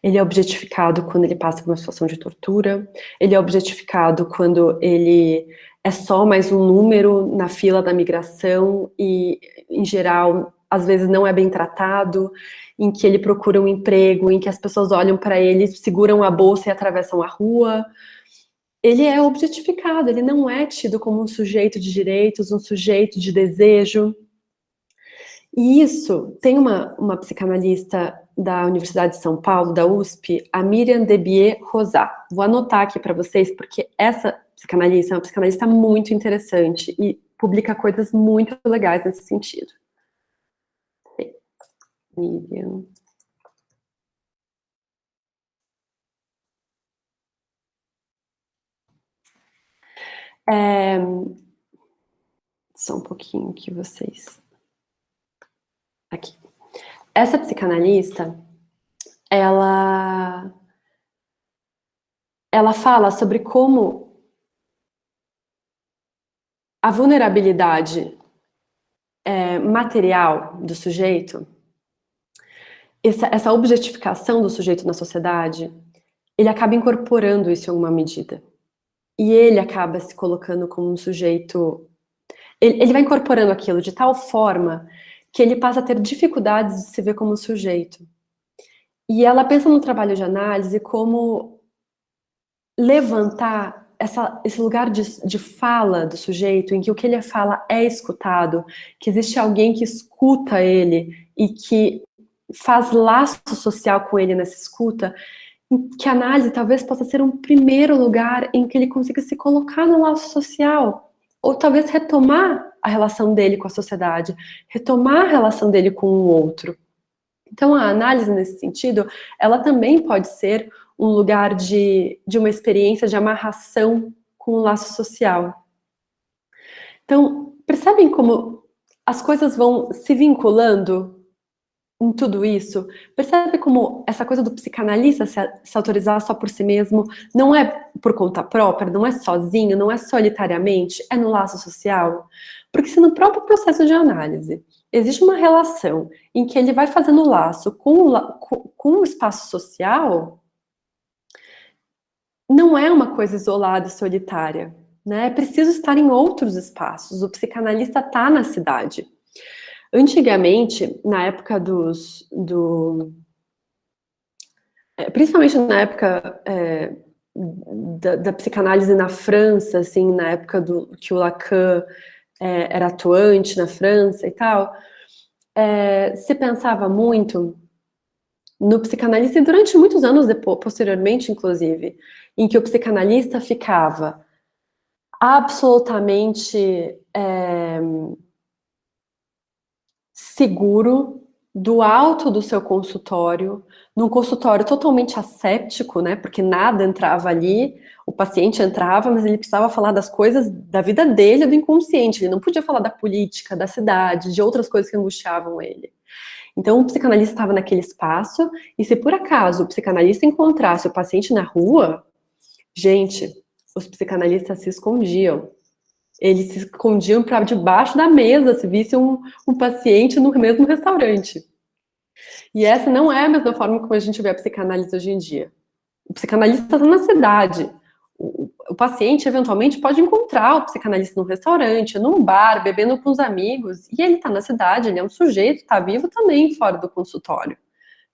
Ele é objetificado quando ele passa por uma situação de tortura, ele é objetificado quando ele é só mais um número na fila da migração e, em geral, às vezes não é bem tratado, em que ele procura um emprego, em que as pessoas olham para ele, seguram a bolsa e atravessam a rua. Ele é objetificado, ele não é tido como um sujeito de direitos, um sujeito de desejo. E isso, tem uma psicanalista da Universidade de São Paulo, da USP, a Miriam Debier-Rosat. Vou anotar aqui para vocês, porque essa psicanalista é uma psicanalista muito interessante e publica coisas muito legais nesse sentido. Miriam. Só um pouquinho que vocês... Aqui. Essa psicanalista, ela fala sobre como a vulnerabilidade material do sujeito, essa objetificação do sujeito na sociedade, ele acaba incorporando isso em alguma medida. E ele acaba se colocando como um sujeito... Ele vai incorporando aquilo de tal forma que ele passa a ter dificuldades de se ver como sujeito. E ela pensa no trabalho de análise como levantar esse lugar de fala do sujeito, em que o que ele fala é escutado, que existe alguém que escuta ele e que faz laço social com ele nessa escuta, que a análise talvez possa ser um primeiro lugar em que ele consiga se colocar no laço social, ou talvez retomar a relação dele com a sociedade, retomar a relação dele com o outro. Então, a análise, nesse sentido, ela também pode ser um lugar de uma experiência de amarração com o laço social. Então, percebem como as coisas vão se vinculando em tudo isso? Percebe como essa coisa do psicanalista se autorizar só por si mesmo não é por conta própria, não é sozinho, não é solitariamente, é no laço social? Porque se no próprio processo de análise existe uma relação em que ele vai fazendo laço com o espaço social, não é uma coisa isolada e solitária, né? É preciso estar em outros espaços. O psicanalista está na cidade. Antigamente, na época principalmente na época da psicanálise na França, assim, na época que o Lacan era atuante na França e tal, se pensava muito no psicanalista, e durante muitos anos depois, posteriormente, inclusive, em que o psicanalista ficava absolutamente seguro do alto do seu consultório, num consultório totalmente asséptico, né, porque nada entrava ali, o paciente entrava, mas ele precisava falar das coisas da vida dele, do inconsciente, ele não podia falar da política, da cidade, de outras coisas que angustiavam ele. Então, o psicanalista estava naquele espaço, e se por acaso o psicanalista encontrasse o paciente na rua, gente, os psicanalistas se escondiam. Eles se escondiam para debaixo da mesa se visse um paciente no mesmo restaurante. E essa não é a mesma forma como a gente vê a psicanálise hoje em dia. O psicanalista está na cidade. O paciente, eventualmente, pode encontrar o psicanalista num restaurante, num bar, bebendo com os amigos, e ele está na cidade, ele é um sujeito, está vivo também fora do consultório.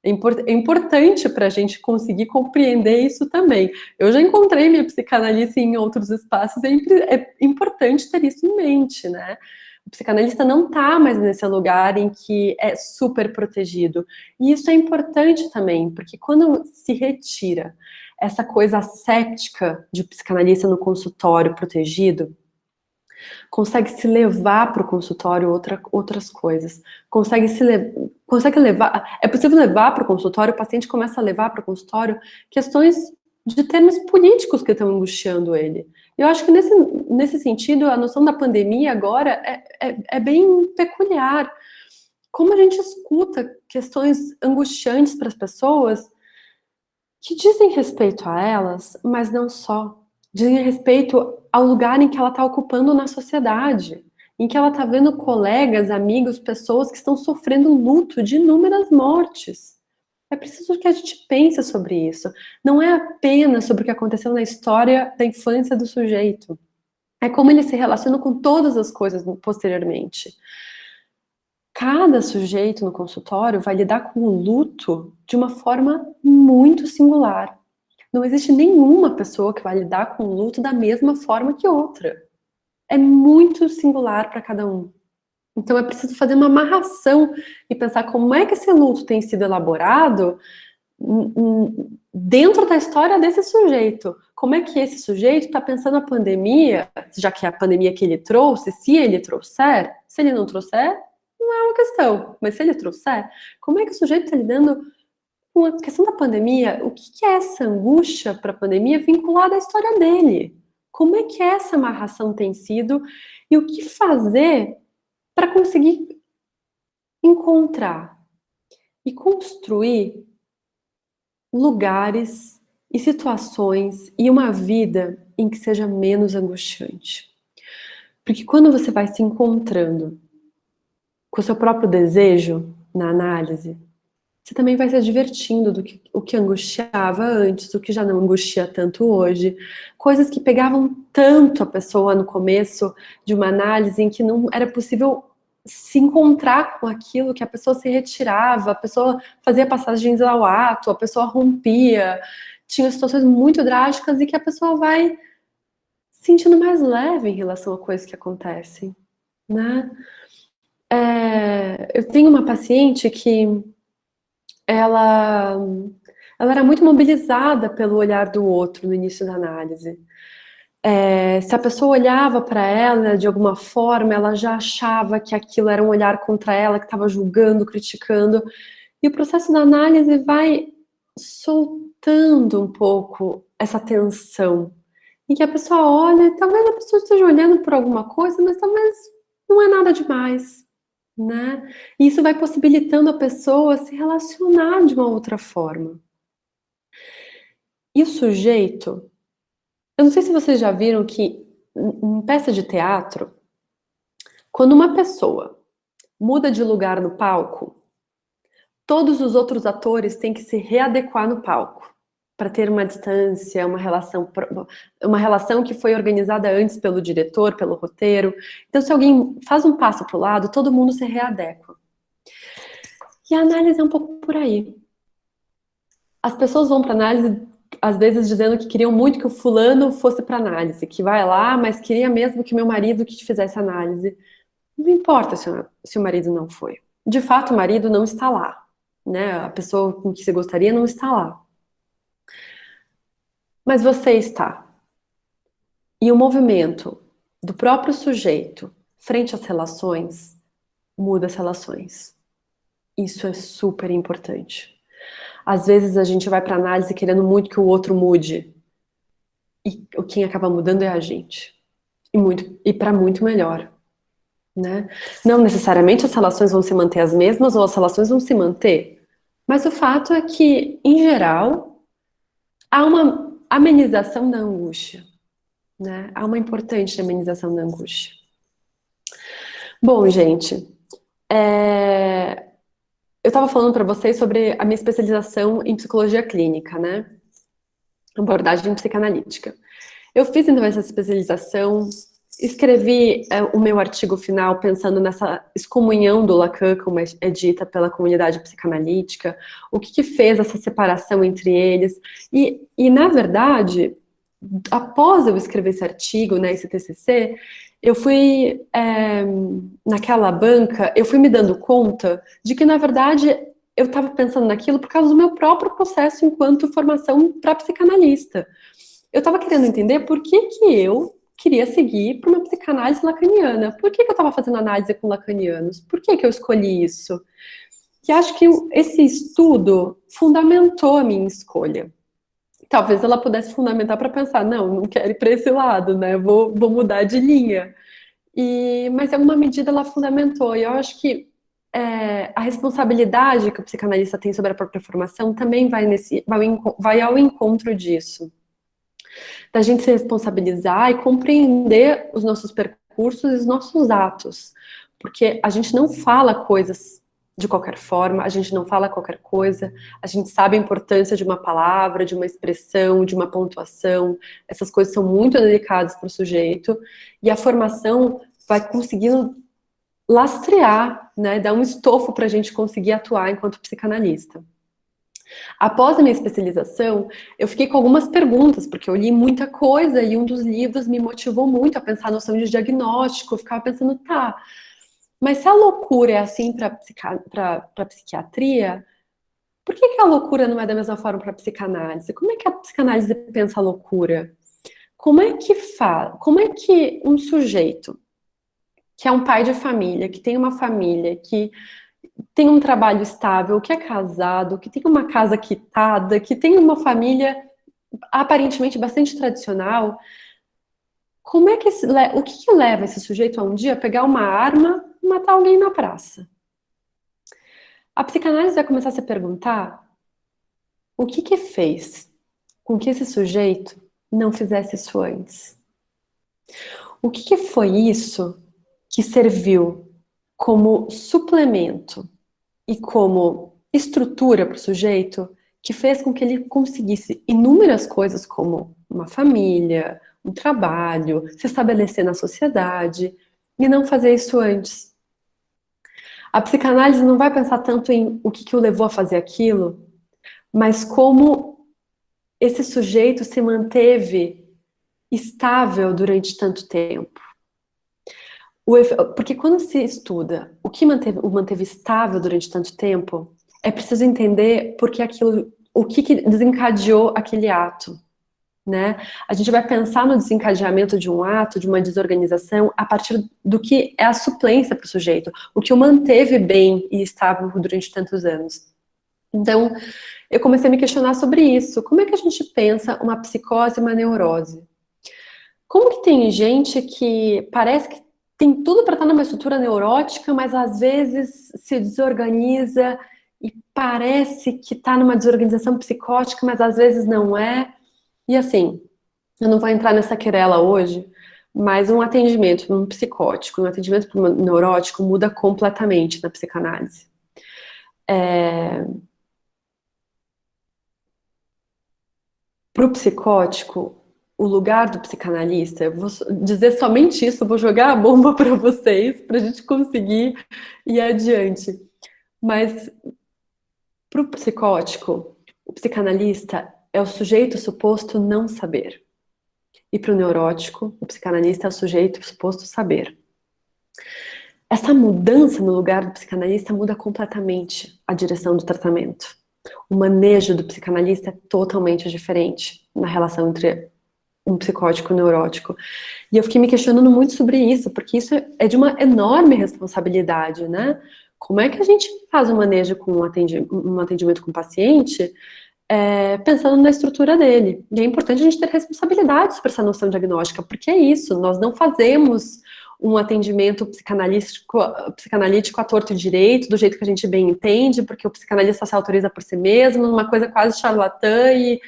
É importante para a gente conseguir compreender isso também. Eu já encontrei minha psicanalista em outros espaços, é importante ter isso em mente, né? O psicanalista não está mais nesse lugar em que é super protegido. E isso é importante também, porque quando se retira essa coisa asséptica de psicanalista no consultório protegido, consegue se levar para o consultório outras coisas, consegue levar, é possível levar para o consultório, o paciente começa a levar para o consultório questões de termos políticos que estão angustiando ele. Eu acho que nesse sentido, a noção da pandemia agora é bem peculiar. Como a gente escuta questões angustiantes para as pessoas que dizem respeito a elas, mas não só. Dizem respeito ao lugar em que ela está ocupando na sociedade, em que ela está vendo colegas, amigos, pessoas que estão sofrendo luto de inúmeras mortes. É preciso que a gente pense sobre isso. Não é apenas sobre o que aconteceu na história da infância do sujeito. É como ele se relaciona com todas as coisas posteriormente. Cada sujeito no consultório vai lidar com o luto de uma forma muito singular. Não existe nenhuma pessoa que vai lidar com o luto da mesma forma que outra. É muito singular para cada um. Então é preciso fazer uma amarração e pensar como é que esse luto tem sido elaborado dentro da história desse sujeito. Como é que esse sujeito está pensando a pandemia, já que é a pandemia que ele trouxe, se ele trouxer, se ele não trouxer, não é uma questão, mas se ele trouxer, como é que o sujeito está lidando com a questão da pandemia? O que é essa angústia para a pandemia vinculada à história dele? Como é que essa amarração tem sido e o que fazer para conseguir encontrar e construir lugares e situações e uma vida em que seja menos angustiante. Porque quando você vai se encontrando com o seu próprio desejo na análise, você também vai se divertindo do que o que angustiava antes, o que já não angustia tanto hoje, coisas que pegavam tanto a pessoa no começo de uma análise em que não era possível se encontrar com aquilo, que a pessoa se retirava, a pessoa fazia passagens ao ato, a pessoa rompia, tinha situações muito drásticas e que a pessoa vai se sentindo mais leve em relação a coisas que acontecem, né? Eu tenho uma paciente que ela era muito mobilizada pelo olhar do outro no início da análise. Se a pessoa olhava para ela de alguma forma, ela já achava que aquilo era um olhar contra ela, que estava julgando, criticando. E o processo da análise vai soltando um pouco essa tensão. Em que a pessoa olha, e talvez a pessoa esteja olhando por alguma coisa, mas talvez não é nada demais, né? E isso vai possibilitando a pessoa se relacionar de uma outra forma. E o sujeito, eu não sei se vocês já viram que em peça de teatro, quando uma pessoa muda de lugar no palco, todos os outros atores têm que se readequar no palco para ter uma distância, uma relação que foi organizada antes pelo diretor, pelo roteiro. Então, se alguém faz um passo para o lado, todo mundo se readequa. E a análise é um pouco por aí. As pessoas vão para análise, às vezes, dizendo que queriam muito que o fulano fosse para análise, que vai lá, mas queria mesmo que meu marido que fizesse análise. Não importa se o marido não foi. De fato, o marido não está lá, né? A pessoa com que você gostaria não está lá. Mas você está. E o movimento do próprio sujeito frente às relações muda as relações. Isso é super importante. Às vezes a gente vai para análise querendo muito que o outro mude. E quem acaba mudando é a gente. E para muito melhor. Né? Não necessariamente as relações vão se manter as mesmas ou as relações vão se manter. Mas o fato é que, em geral, há uma amenização da angústia. Né? Há uma importante amenização da angústia. Bom, gente, eu estava falando para vocês sobre a minha especialização em psicologia clínica, né? Abordagem psicanalítica. Eu fiz então essa especialização, escrevi o meu artigo final pensando nessa excomunhão do Lacan, como é dita pela comunidade psicanalítica, o que fez essa separação entre eles, e na verdade, após eu escrever esse artigo, né, esse TCC, eu fui, naquela banca, eu fui me dando conta de que, na verdade, eu estava pensando naquilo por causa do meu próprio processo enquanto formação para psicanalista. Eu estava querendo entender por que eu queria seguir para uma psicanálise lacaniana. Por que eu estava fazendo análise com lacanianos? Por que eu escolhi isso? E acho que esse estudo fundamentou a minha escolha. Talvez ela pudesse fundamentar para pensar, não quero ir para esse lado, né? Vou mudar de linha. Mas, em alguma medida, ela fundamentou. E eu acho que a responsabilidade que o psicanalista tem sobre a própria formação também vai ao encontro disso. Da gente se responsabilizar e compreender os nossos percursos e os nossos atos. Porque a gente não fala coisas de qualquer forma, a gente não fala qualquer coisa, a gente sabe a importância de uma palavra, de uma expressão, de uma pontuação, essas coisas são muito delicadas para o sujeito, e a formação vai conseguindo lastrear, né, dar um estofo para a gente conseguir atuar enquanto psicanalista. Após a minha especialização, eu fiquei com algumas perguntas, porque eu li muita coisa, e um dos livros me motivou muito a pensar a noção de diagnóstico, eu ficava pensando, tá, Mas se a loucura é assim para psiquiatria, por que que a loucura não é da mesma forma para a psicanálise? Como é que a psicanálise pensa a loucura? Como é que um sujeito que é um pai de família, que tem uma família, que tem um trabalho estável, que é casado, que tem uma casa quitada, que tem uma família aparentemente bastante tradicional, como é que o que que leva esse sujeito a um dia pegar uma arma e matar alguém na praça? A psicanálise vai começar a se perguntar o que que fez com que esse sujeito não fizesse isso antes? O que que foi isso que serviu como suplemento e como estrutura para o sujeito que fez com que ele conseguisse inúmeras coisas como uma família, um trabalho, se estabelecer na sociedade e não fazer isso antes? A psicanálise não vai pensar tanto em o que que o levou a fazer aquilo, mas como esse sujeito se manteve estável durante tanto tempo. Porque quando se estuda o manteve estável durante tanto tempo, é preciso entender porque o que que desencadeou aquele ato, né? A gente vai pensar no desencadeamento de um ato, de uma desorganização, a partir do que é a suplência para o sujeito, o que o manteve bem e estável durante tantos anos. Então, eu comecei a me questionar sobre isso. Como é que a gente pensa uma psicose e uma neurose? Como que tem gente que parece que tem tudo para estar numa estrutura neurótica, mas às vezes se desorganiza e parece que está numa desorganização psicótica, mas às vezes não é. E assim, eu não vou entrar nessa querela hoje, mas um atendimento para um psicótico, um atendimento para um neurótico muda completamente na psicanálise. Para o psicótico, o lugar do psicanalista, eu vou dizer somente isso, eu vou jogar a bomba para vocês, para a gente conseguir ir adiante. Mas para o psicótico, o psicanalista é o sujeito suposto não saber. E para o neurótico, o psicanalista é o sujeito suposto saber. Essa mudança no lugar do psicanalista muda completamente a direção do tratamento. O manejo do psicanalista é totalmente diferente na relação entre um psicótico e um neurótico. E eu fiquei me questionando muito sobre isso, porque isso é de uma enorme responsabilidade, né? Como é que a gente faz o manejo com um atendimento com o paciente, pensando na estrutura dele? E é importante a gente ter responsabilidade sobre essa noção diagnóstica, porque é isso, nós não fazemos um atendimento psicanalítico à torto e direito, do jeito que a gente bem entende, porque o psicanalista se autoriza por si mesmo, uma coisa quase charlatã e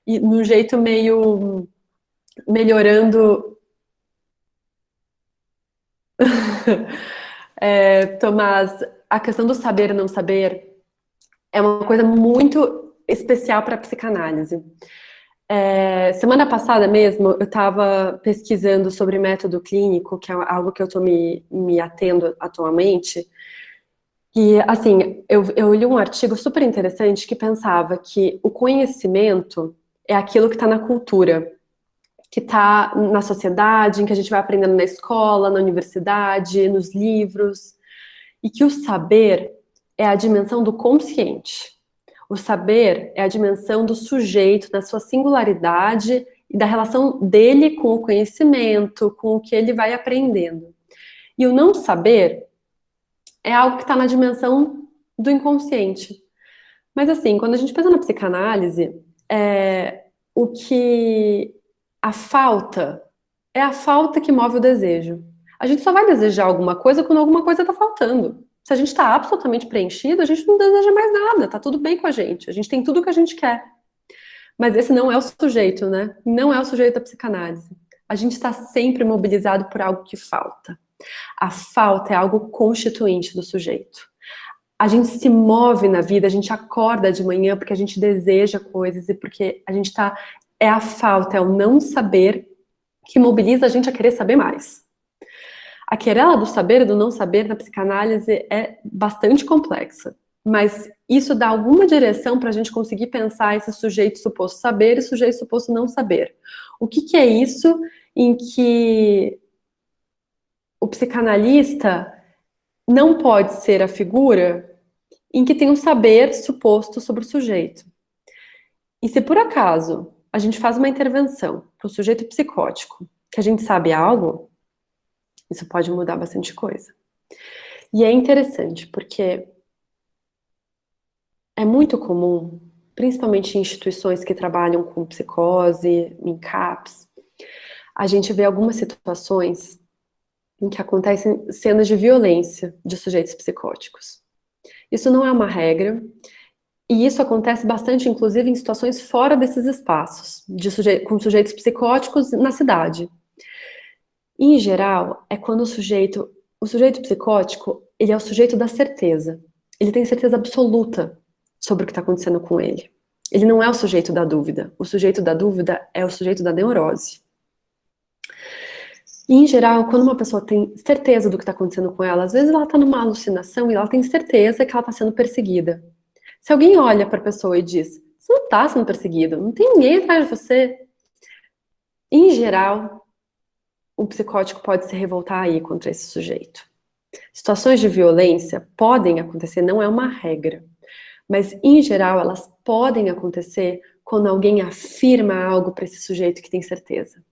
num jeito meio melhorando. Tomás, a questão do saber e não saber é uma coisa muito especial para a psicanálise. Semana passada mesmo, eu estava pesquisando sobre método clínico, que é algo que eu estou me atendo atualmente. E, assim, eu li um artigo super interessante que pensava que o conhecimento é aquilo que está na cultura, que está na sociedade, em que a gente vai aprendendo na escola, na universidade, nos livros, e que o saber é a dimensão do consciente. O saber é a dimensão do sujeito, da sua singularidade e da relação dele com o conhecimento, com o que ele vai aprendendo. E o não saber é algo que está na dimensão do inconsciente. Mas assim, quando a gente pensa na psicanálise, o que a falta é a falta que move o desejo. A gente só vai desejar alguma coisa quando alguma coisa está faltando. Se a gente está absolutamente preenchido, a gente não deseja mais nada, tá tudo bem com a gente. A gente tem tudo o que a gente quer. Mas esse não é o sujeito, né? Não é o sujeito da psicanálise. A gente está sempre mobilizado por algo que falta. A falta é algo constituinte do sujeito. A gente se move na vida, a gente acorda de manhã porque a gente deseja coisas e porque a gente tá. É a falta, é o não saber que mobiliza a gente a querer saber mais. A querela do saber e do não saber na psicanálise é bastante complexa, mas isso dá alguma direção para a gente conseguir pensar esse sujeito suposto saber e sujeito suposto não saber. O que que é isso em que o psicanalista não pode ser a figura em que tem um saber suposto sobre o sujeito. E se por acaso a gente faz uma intervenção para o sujeito psicótico, que a gente sabe algo, isso pode mudar bastante coisa. E é interessante, porque é muito comum, principalmente em instituições que trabalham com psicose, em CAPS, a gente vê algumas situações em que acontecem cenas de violência de sujeitos psicóticos. Isso não é uma regra, e isso acontece bastante, inclusive, em situações fora desses espaços, com sujeitos psicóticos na cidade. E, em geral, é quando o sujeito psicótico, ele é o sujeito da certeza. Ele tem certeza absoluta sobre o que está acontecendo com ele. Ele não é o sujeito da dúvida. O sujeito da dúvida é o sujeito da neurose. E, em geral, quando uma pessoa tem certeza do que está acontecendo com ela, às vezes ela está numa alucinação e ela tem certeza que ela está sendo perseguida. Se alguém olha para a pessoa e diz, você não está sendo perseguido, não tem ninguém atrás de você. Em geral, o psicótico pode se revoltar aí contra esse sujeito. Situações de violência podem acontecer, não é uma regra, mas em geral elas podem acontecer quando alguém afirma algo para esse sujeito que tem certeza.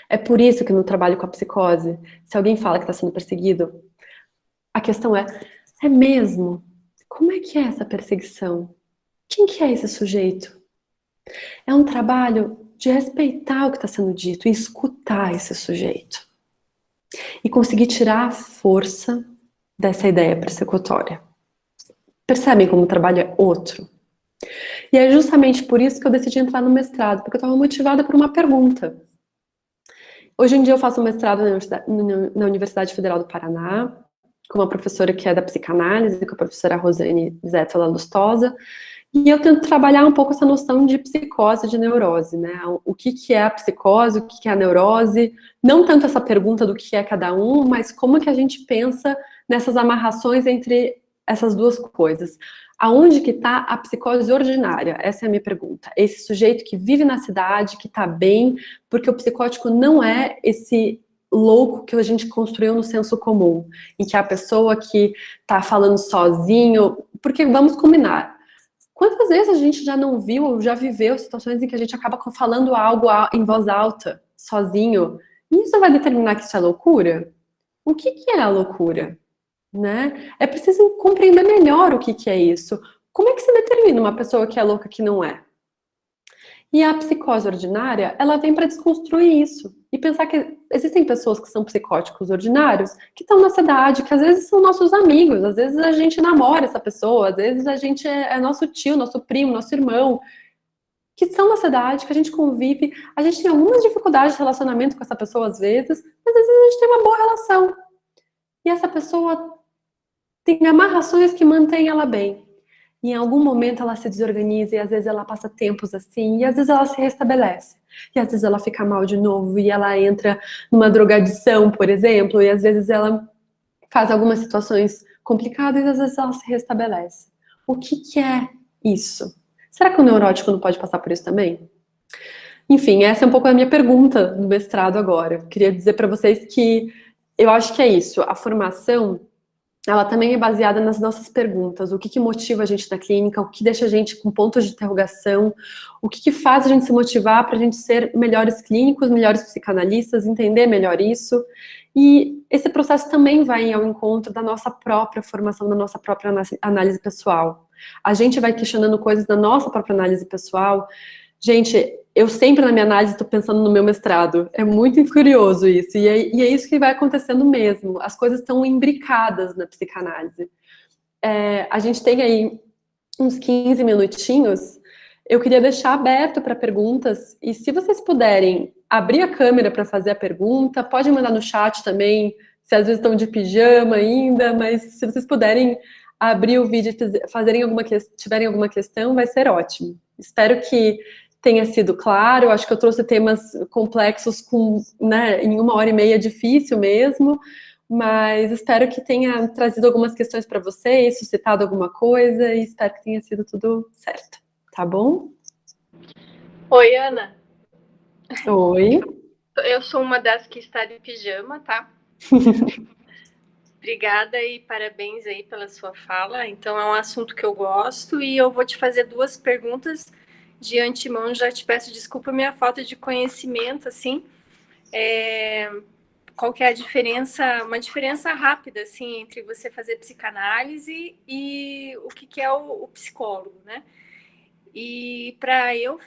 É por isso que no trabalho com a psicose, se alguém fala que está sendo perseguido, a questão é mesmo? Como é que é essa perseguição? Quem que é esse sujeito? É um trabalho de respeitar o que está sendo dito e escutar esse sujeito. E conseguir tirar a força dessa ideia persecutória. Percebem como o trabalho é outro? E é justamente por isso que eu decidi entrar no mestrado, porque eu estava motivada por uma pergunta. Hoje em dia eu faço um mestrado na Universidade Federal do Paraná, com uma professora que é da psicanálise, com a professora Rosane Zétola Lustosa, e eu tento trabalhar um pouco essa noção de psicose e de neurose, né? O que é a psicose, o que é a neurose, não tanto essa pergunta do que é cada um, mas como que a gente pensa nessas amarrações entre essas duas coisas. Aonde que está a psicose ordinária? Essa é a minha pergunta. Esse sujeito que vive na cidade, que está bem, porque o psicótico não é esse louco que a gente construiu no senso comum, em que a pessoa que está falando sozinho, porque vamos combinar, quantas vezes a gente já não viu ou já viveu situações em que a gente acaba falando algo em voz alta, sozinho, e isso vai determinar que isso é loucura? O que é a loucura? Né? É preciso compreender melhor o que é isso. Como é que se determina uma pessoa que é louca que não é? E a psicose ordinária, ela vem para desconstruir isso e pensar que existem pessoas que são psicóticos ordinários, que estão na cidade, que às vezes são nossos amigos, às vezes a gente namora essa pessoa, às vezes a gente é nosso tio, nosso primo, nosso irmão, que estão na cidade, que a gente convive, a gente tem algumas dificuldades de relacionamento com essa pessoa às vezes, mas às vezes a gente tem uma boa relação. E essa pessoa tem amarrações que mantêm ela bem. E em algum momento ela se desorganiza e às vezes ela passa tempos assim, e às vezes ela se restabelece. E às vezes ela fica mal de novo e ela entra numa drogadição, por exemplo, e às vezes ela faz algumas situações complicadas e às vezes ela se restabelece. O que é isso? Será que o neurótico não pode passar por isso também? Enfim, essa é um pouco a minha pergunta do mestrado agora. Queria dizer para vocês que eu acho que é isso. A formação ela também é baseada nas nossas perguntas, o que motiva a gente na clínica, o que deixa a gente com pontos de interrogação, o que faz a gente se motivar para a gente ser melhores clínicos, melhores psicanalistas, entender melhor isso. E esse processo também vai ao encontro da nossa própria formação, da nossa própria análise pessoal. A gente vai questionando coisas da nossa própria análise pessoal. Gente, eu sempre na minha análise estou pensando no meu mestrado. É muito curioso isso. E é isso que vai acontecendo mesmo. As coisas estão imbricadas na psicanálise. A gente tem aí uns 15 minutinhos. Eu queria deixar aberto para perguntas. E se vocês puderem abrir a câmera para fazer a pergunta, pode mandar no chat também, se às vezes estão de pijama ainda, mas se vocês puderem abrir o vídeo e tiverem alguma questão, vai ser ótimo. Espero que tenha sido claro. Eu acho que eu trouxe temas complexos né, em 1h30 difícil mesmo, mas espero que tenha trazido algumas questões para vocês, suscitado alguma coisa, e espero que tenha sido tudo certo, tá bom? Oi, Ana. Oi. Eu sou uma das que está de pijama, tá? Obrigada e parabéns aí pela sua fala. Então, é um assunto que eu gosto e eu vou te fazer duas perguntas. De antemão, já te peço desculpa minha falta de conhecimento, assim. Qual que é a diferença, uma diferença rápida, assim, entre você fazer psicanálise e o que é o psicólogo, né? E para eu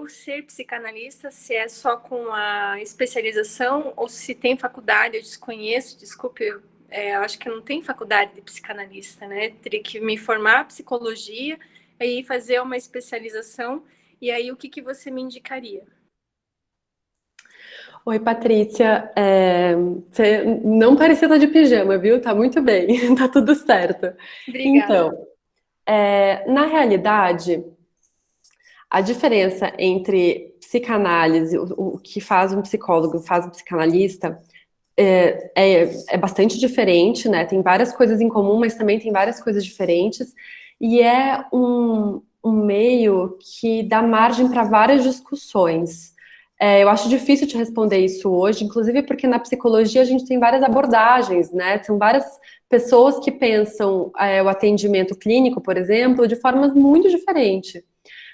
ser psicanalista, se é só com a especialização ou se tem faculdade, eu desconheço, desculpe, eu acho que não tem faculdade de psicanalista, né? Teria que me formar em psicologia, aí fazer uma especialização, e aí o que você me indicaria? Oi, Patrícia. Você não parecia estar de pijama, viu? Tá muito bem, tá tudo certo. Obrigada. Então, na realidade, a diferença entre psicanálise, o que faz um psicólogo, faz um psicanalista, é bastante diferente, né? Tem várias coisas em comum, mas também tem várias coisas diferentes. E é um meio que dá margem para várias discussões. Eu acho difícil te responder isso hoje, inclusive porque na psicologia a gente tem várias abordagens, né? São várias pessoas que pensam o atendimento clínico, por exemplo, de formas muito diferentes.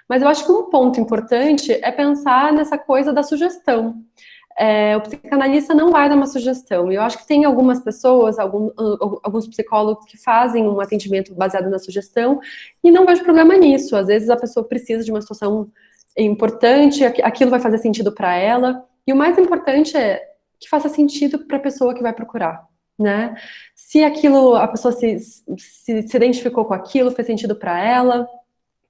Mas eu acho que um ponto importante é pensar nessa coisa da sugestão. O psicanalista não vai dar uma sugestão. E eu acho que tem algumas pessoas, alguns psicólogos que fazem um atendimento baseado na sugestão e não vejo problema nisso. Às vezes a pessoa precisa de uma situação importante, aquilo vai fazer sentido para ela. E o mais importante é que faça sentido para a pessoa que vai procurar, né? Se aquilo, a pessoa se identificou com aquilo, fez sentido para ela,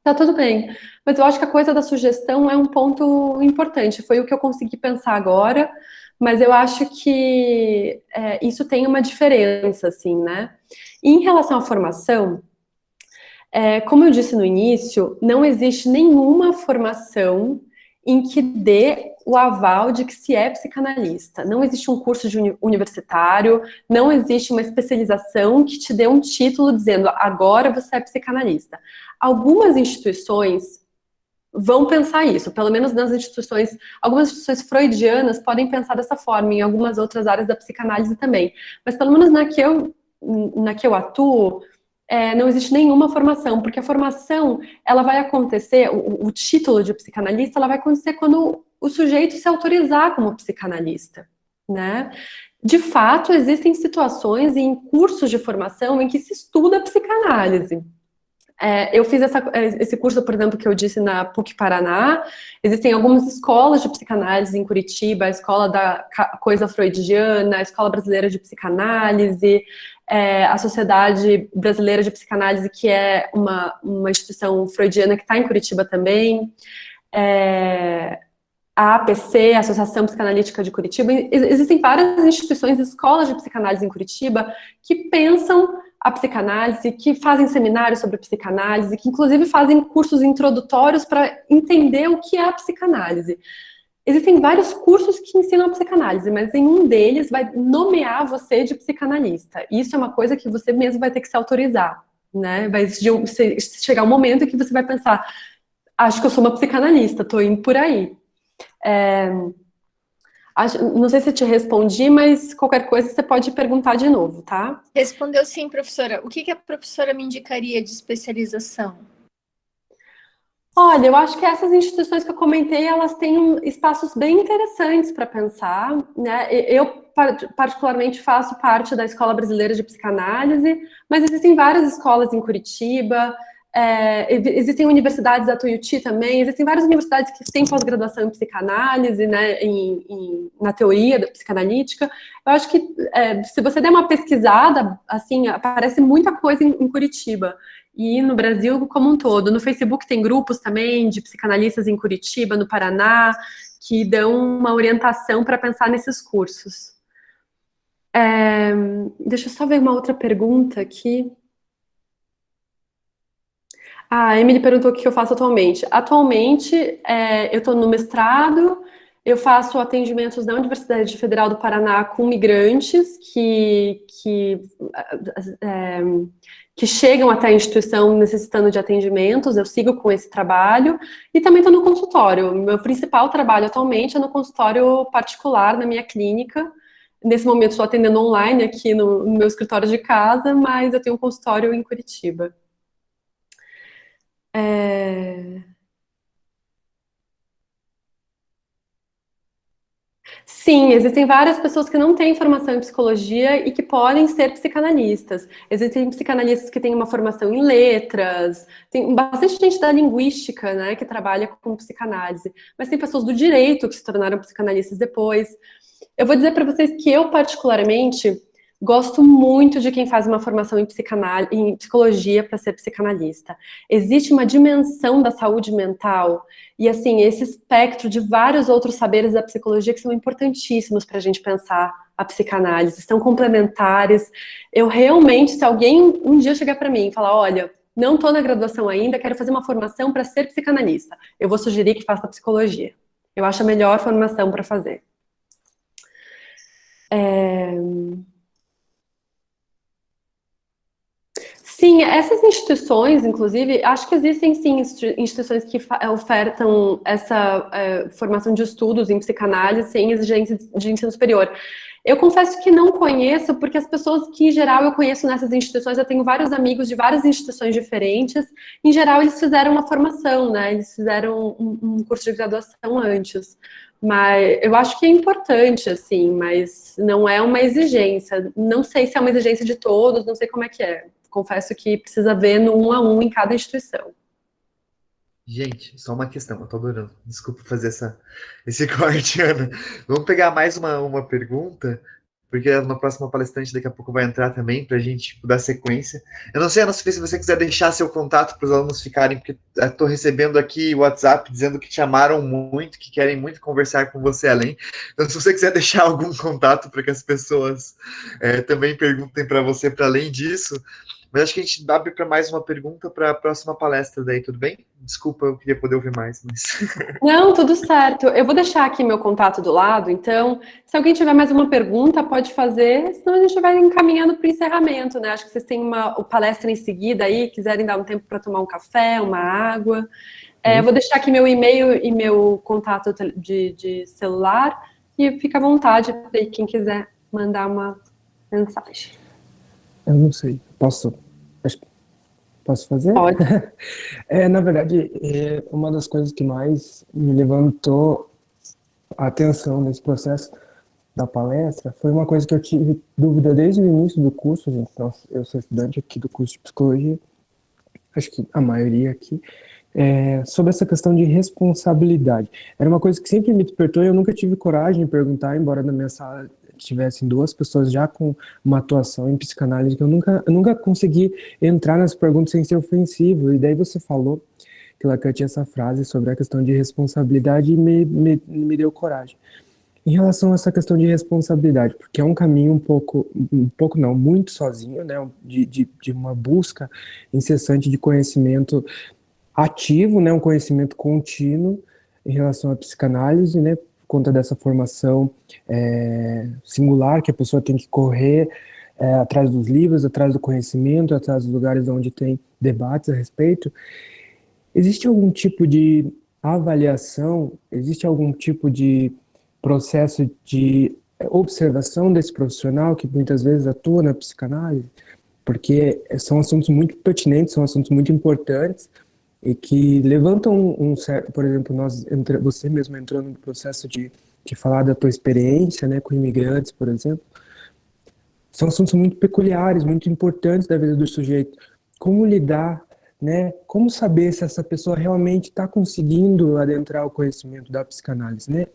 tá tudo bem. Mas eu acho que a coisa da sugestão é um ponto importante. Foi o que eu consegui pensar agora, mas eu acho que isso tem uma diferença, assim, né? E em relação à formação, como eu disse no início, não existe nenhuma formação em que dê o aval de que se é psicanalista. Não existe um curso de universitário, não existe uma especialização que te dê um título dizendo agora você é psicanalista. Algumas instituições vão pensar isso, pelo menos nas instituições, algumas instituições freudianas podem pensar dessa forma, em algumas outras áreas da psicanálise também, mas pelo menos na que eu atuo, não existe nenhuma formação, porque a formação, ela vai acontecer, o título de psicanalista, ela vai acontecer quando o sujeito se autorizar como psicanalista, né? De fato, existem situações em cursos de formação em que se estuda psicanálise. Eu fiz esse curso, por exemplo, que eu disse na PUC Paraná. Existem algumas escolas de psicanálise em Curitiba, a Escola da Coisa Freudiana, a Escola Brasileira de Psicanálise, a Sociedade Brasileira de Psicanálise, que é uma instituição freudiana que está em Curitiba também, a APC, a Associação Psicanalítica de Curitiba. Existem várias instituições, escolas de psicanálise em Curitiba, que pensam a psicanálise, que fazem seminários sobre psicanálise, que inclusive fazem cursos introdutórios para entender o que é a psicanálise. Existem vários cursos que ensinam a psicanálise, mas nenhum deles vai nomear você de psicanalista. Isso é uma coisa que você mesmo vai ter que se autorizar, né? Vai chegar um momento em que você vai pensar, acho que eu sou uma psicanalista, tô indo por aí. Não sei se eu te respondi, mas qualquer coisa você pode perguntar de novo, tá? Respondeu sim, professora. O que a professora me indicaria de especialização? Olha, eu acho que essas instituições que eu comentei, elas têm espaços bem interessantes para pensar, né? Eu, particularmente, faço parte da Escola Brasileira de Psicanálise, mas existem várias escolas em Curitiba, existem universidades da Tuiuti também, existem várias universidades que têm pós-graduação em psicanálise, né, na teoria da psicanalítica. Eu acho que se você der uma pesquisada, assim, aparece muita coisa em Curitiba. E no Brasil como um todo. No Facebook tem grupos também de psicanalistas em Curitiba, no Paraná, que dão uma orientação para pensar nesses cursos. Deixa eu só ver uma outra pergunta aqui. A Emily perguntou o que eu faço atualmente. Atualmente, eu estou no mestrado, eu faço atendimentos na Universidade Federal do Paraná com migrantes que chegam até a instituição necessitando de atendimentos, eu sigo com esse trabalho, e também estou no consultório. O meu principal trabalho atualmente é no consultório particular, na minha clínica, Nesse momento estou atendendo online aqui no meu escritório de casa, mas eu tenho um consultório em Curitiba. Sim, existem várias pessoas que não têm formação em psicologia e que podem ser psicanalistas. Existem psicanalistas que têm uma formação em letras, tem bastante gente da linguística, né, que trabalha com psicanálise, mas tem pessoas do direito que se tornaram psicanalistas depois. Eu vou dizer para vocês que eu, particularmente, gosto muito de quem faz uma formação em psicologia para ser psicanalista. Existe uma dimensão da saúde mental e, assim, esse espectro de vários outros saberes da psicologia que são importantíssimos para a gente pensar a psicanálise, são complementares. Eu realmente, se alguém um dia chegar para mim e falar, olha, não estou na graduação ainda, quero fazer uma formação para ser psicanalista, eu vou sugerir que faça psicologia. Eu acho a melhor formação para fazer. Sim, essas instituições, inclusive, acho que existem sim instituições que ofertam essa formação de estudos em psicanálise sem exigência de ensino superior. Eu confesso que não conheço, porque as pessoas que, em geral, eu conheço nessas instituições, eu tenho vários amigos de várias instituições diferentes, em geral, eles fizeram uma formação, né? Eles fizeram um curso de graduação antes. Mas eu acho que é importante, assim, mas não é uma exigência. Não sei se é uma exigência de todos, não sei como é que é. Confesso que precisa ver no 1 a 1 em cada instituição. Gente, só uma questão, eu tô adorando. Desculpa fazer esse corte, Ana. Vamos pegar mais uma pergunta, porque na próxima palestrante daqui a pouco vai entrar também, para a gente dar sequência. Eu não sei, Ana Sofia, se você quiser deixar seu contato para os alunos ficarem, porque estou recebendo aqui o WhatsApp dizendo que te amaram muito, que querem muito conversar com você além. Então, se você quiser deixar algum contato para que as pessoas também perguntem para você para além disso. Mas acho que a gente abre para mais uma pergunta para a próxima palestra daí, tudo bem? Desculpa, eu queria poder ouvir mais, mas... Não, tudo certo. Eu vou deixar aqui meu contato do lado, então, se alguém tiver mais uma pergunta, pode fazer, senão a gente vai encaminhando para o encerramento, né? Acho que vocês têm uma palestra em seguida aí, quiserem dar um tempo para tomar um café, uma água. Vou deixar aqui meu e-mail e meu contato de celular e fica à vontade para quem quiser mandar uma mensagem. Eu não sei. Posso fazer? Pode. Na verdade, uma das coisas que mais me levantou a atenção nesse processo da palestra foi uma coisa que eu tive dúvida desde o início do curso, gente. Nossa, eu sou estudante aqui do curso de psicologia, acho que a maioria aqui, sobre essa questão de responsabilidade. Era uma coisa que sempre me despertou e eu nunca tive coragem de perguntar, embora na minha sala tivessem 2 pessoas já com uma atuação em psicanálise, que eu nunca consegui entrar nas perguntas sem ser ofensivo. E daí você falou que Lacan tinha essa frase sobre a questão de responsabilidade e me deu coragem. Em relação a essa questão de responsabilidade, porque é um caminho muito sozinho, né, de uma busca incessante de conhecimento ativo, né, um conhecimento contínuo em relação à psicanálise, né, por conta dessa formação singular que a pessoa tem que correr atrás dos livros, atrás do conhecimento, atrás dos lugares onde tem debates a respeito. Existe algum tipo de avaliação, existe algum tipo de processo de observação desse profissional que muitas vezes atua na psicanálise? Porque são assuntos muito pertinentes, são assuntos muito importantes, e que levantam um certo, por exemplo, você mesmo entrou no processo de falar da tua experiência, né, com imigrantes, por exemplo. São assuntos muito peculiares, muito importantes da vida do sujeito. Como lidar, né, como saber se essa pessoa realmente está conseguindo adentrar o conhecimento da psicanálise, né?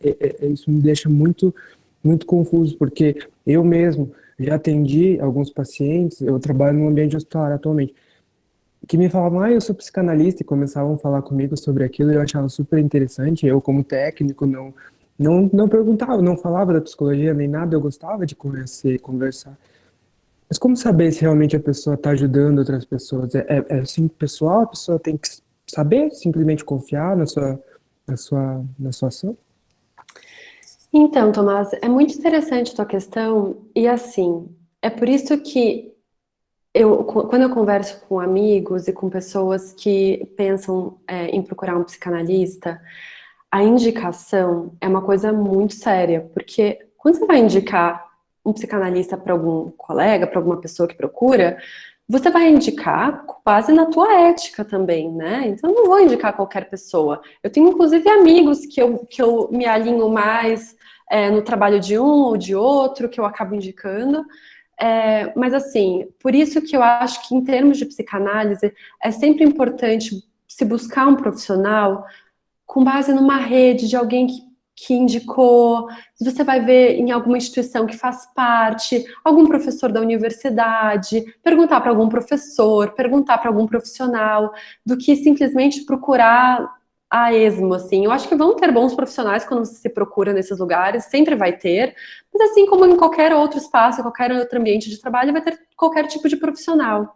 Isso me deixa muito, muito confuso, porque eu mesmo já atendi alguns pacientes, eu trabalho no ambiente hospitalar atualmente, que me falavam, eu sou psicanalista, e começavam a falar comigo sobre aquilo, e eu achava super interessante. Eu, como técnico, não perguntava, não falava da psicologia nem nada, eu gostava de conhecer, conversar. Mas como saber se realmente a pessoa está ajudando outras pessoas? É assim, pessoal, a pessoa tem que saber, simplesmente confiar na sua ação? Então, Tomás, é muito interessante a tua questão, e assim, é por isso que quando eu converso com amigos e com pessoas que pensam em procurar um psicanalista, a indicação é uma coisa muito séria, porque quando você vai indicar um psicanalista para algum colega, para alguma pessoa que procura, você vai indicar com base na tua ética também, né? Então, eu não vou indicar qualquer pessoa. Eu tenho, inclusive, amigos que eu me alinho mais no trabalho de um ou de outro, que eu acabo indicando. Mas, assim, por isso que eu acho que, em termos de psicanálise, é sempre importante se buscar um profissional com base numa rede de alguém que indicou, você vai ver em alguma instituição que faz parte, algum professor da universidade, perguntar para algum professor, perguntar para algum profissional, do que simplesmente procurar a esmo, assim. Eu acho que vão ter bons profissionais quando se procura nesses lugares, sempre vai ter, mas assim como em qualquer outro espaço, em qualquer outro ambiente de trabalho, vai ter qualquer tipo de profissional.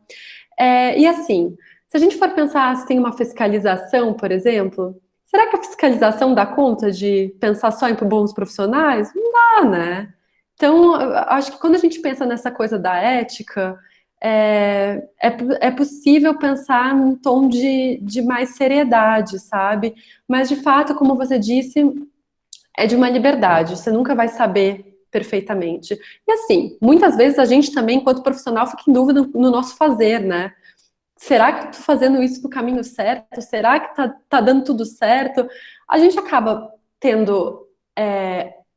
E assim, se a gente for pensar se tem uma fiscalização, por exemplo, será que a fiscalização dá conta de pensar só em bons profissionais? Não dá, né? Então, eu acho que quando a gente pensa nessa coisa da ética, é possível pensar num tom de mais seriedade, sabe? Mas, de fato, como você disse, é de uma liberdade, você nunca vai saber perfeitamente. E, assim, muitas vezes a gente também, enquanto profissional, fica em dúvida no nosso fazer, né? Será que estou fazendo isso no caminho certo? Será que tá dando tudo certo? A gente acaba tendo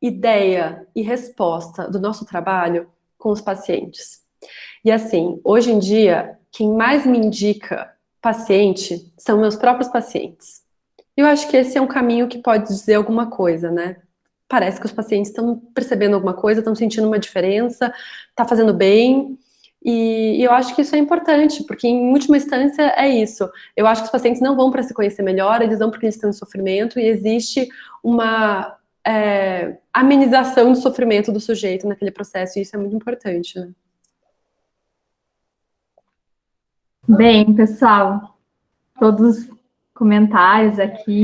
ideia e resposta do nosso trabalho com os pacientes. E assim, hoje em dia, quem mais me indica paciente são meus próprios pacientes. Eu acho que esse é um caminho que pode dizer alguma coisa, né? Parece que os pacientes estão percebendo alguma coisa, estão sentindo uma diferença, está fazendo bem. E eu acho que isso é importante, porque em última instância é isso. Eu acho que os pacientes não vão para se conhecer melhor, eles vão porque eles estão em sofrimento e existe uma amenização do sofrimento do sujeito naquele processo, e isso é muito importante, né? Bem, pessoal, todos os comentários aqui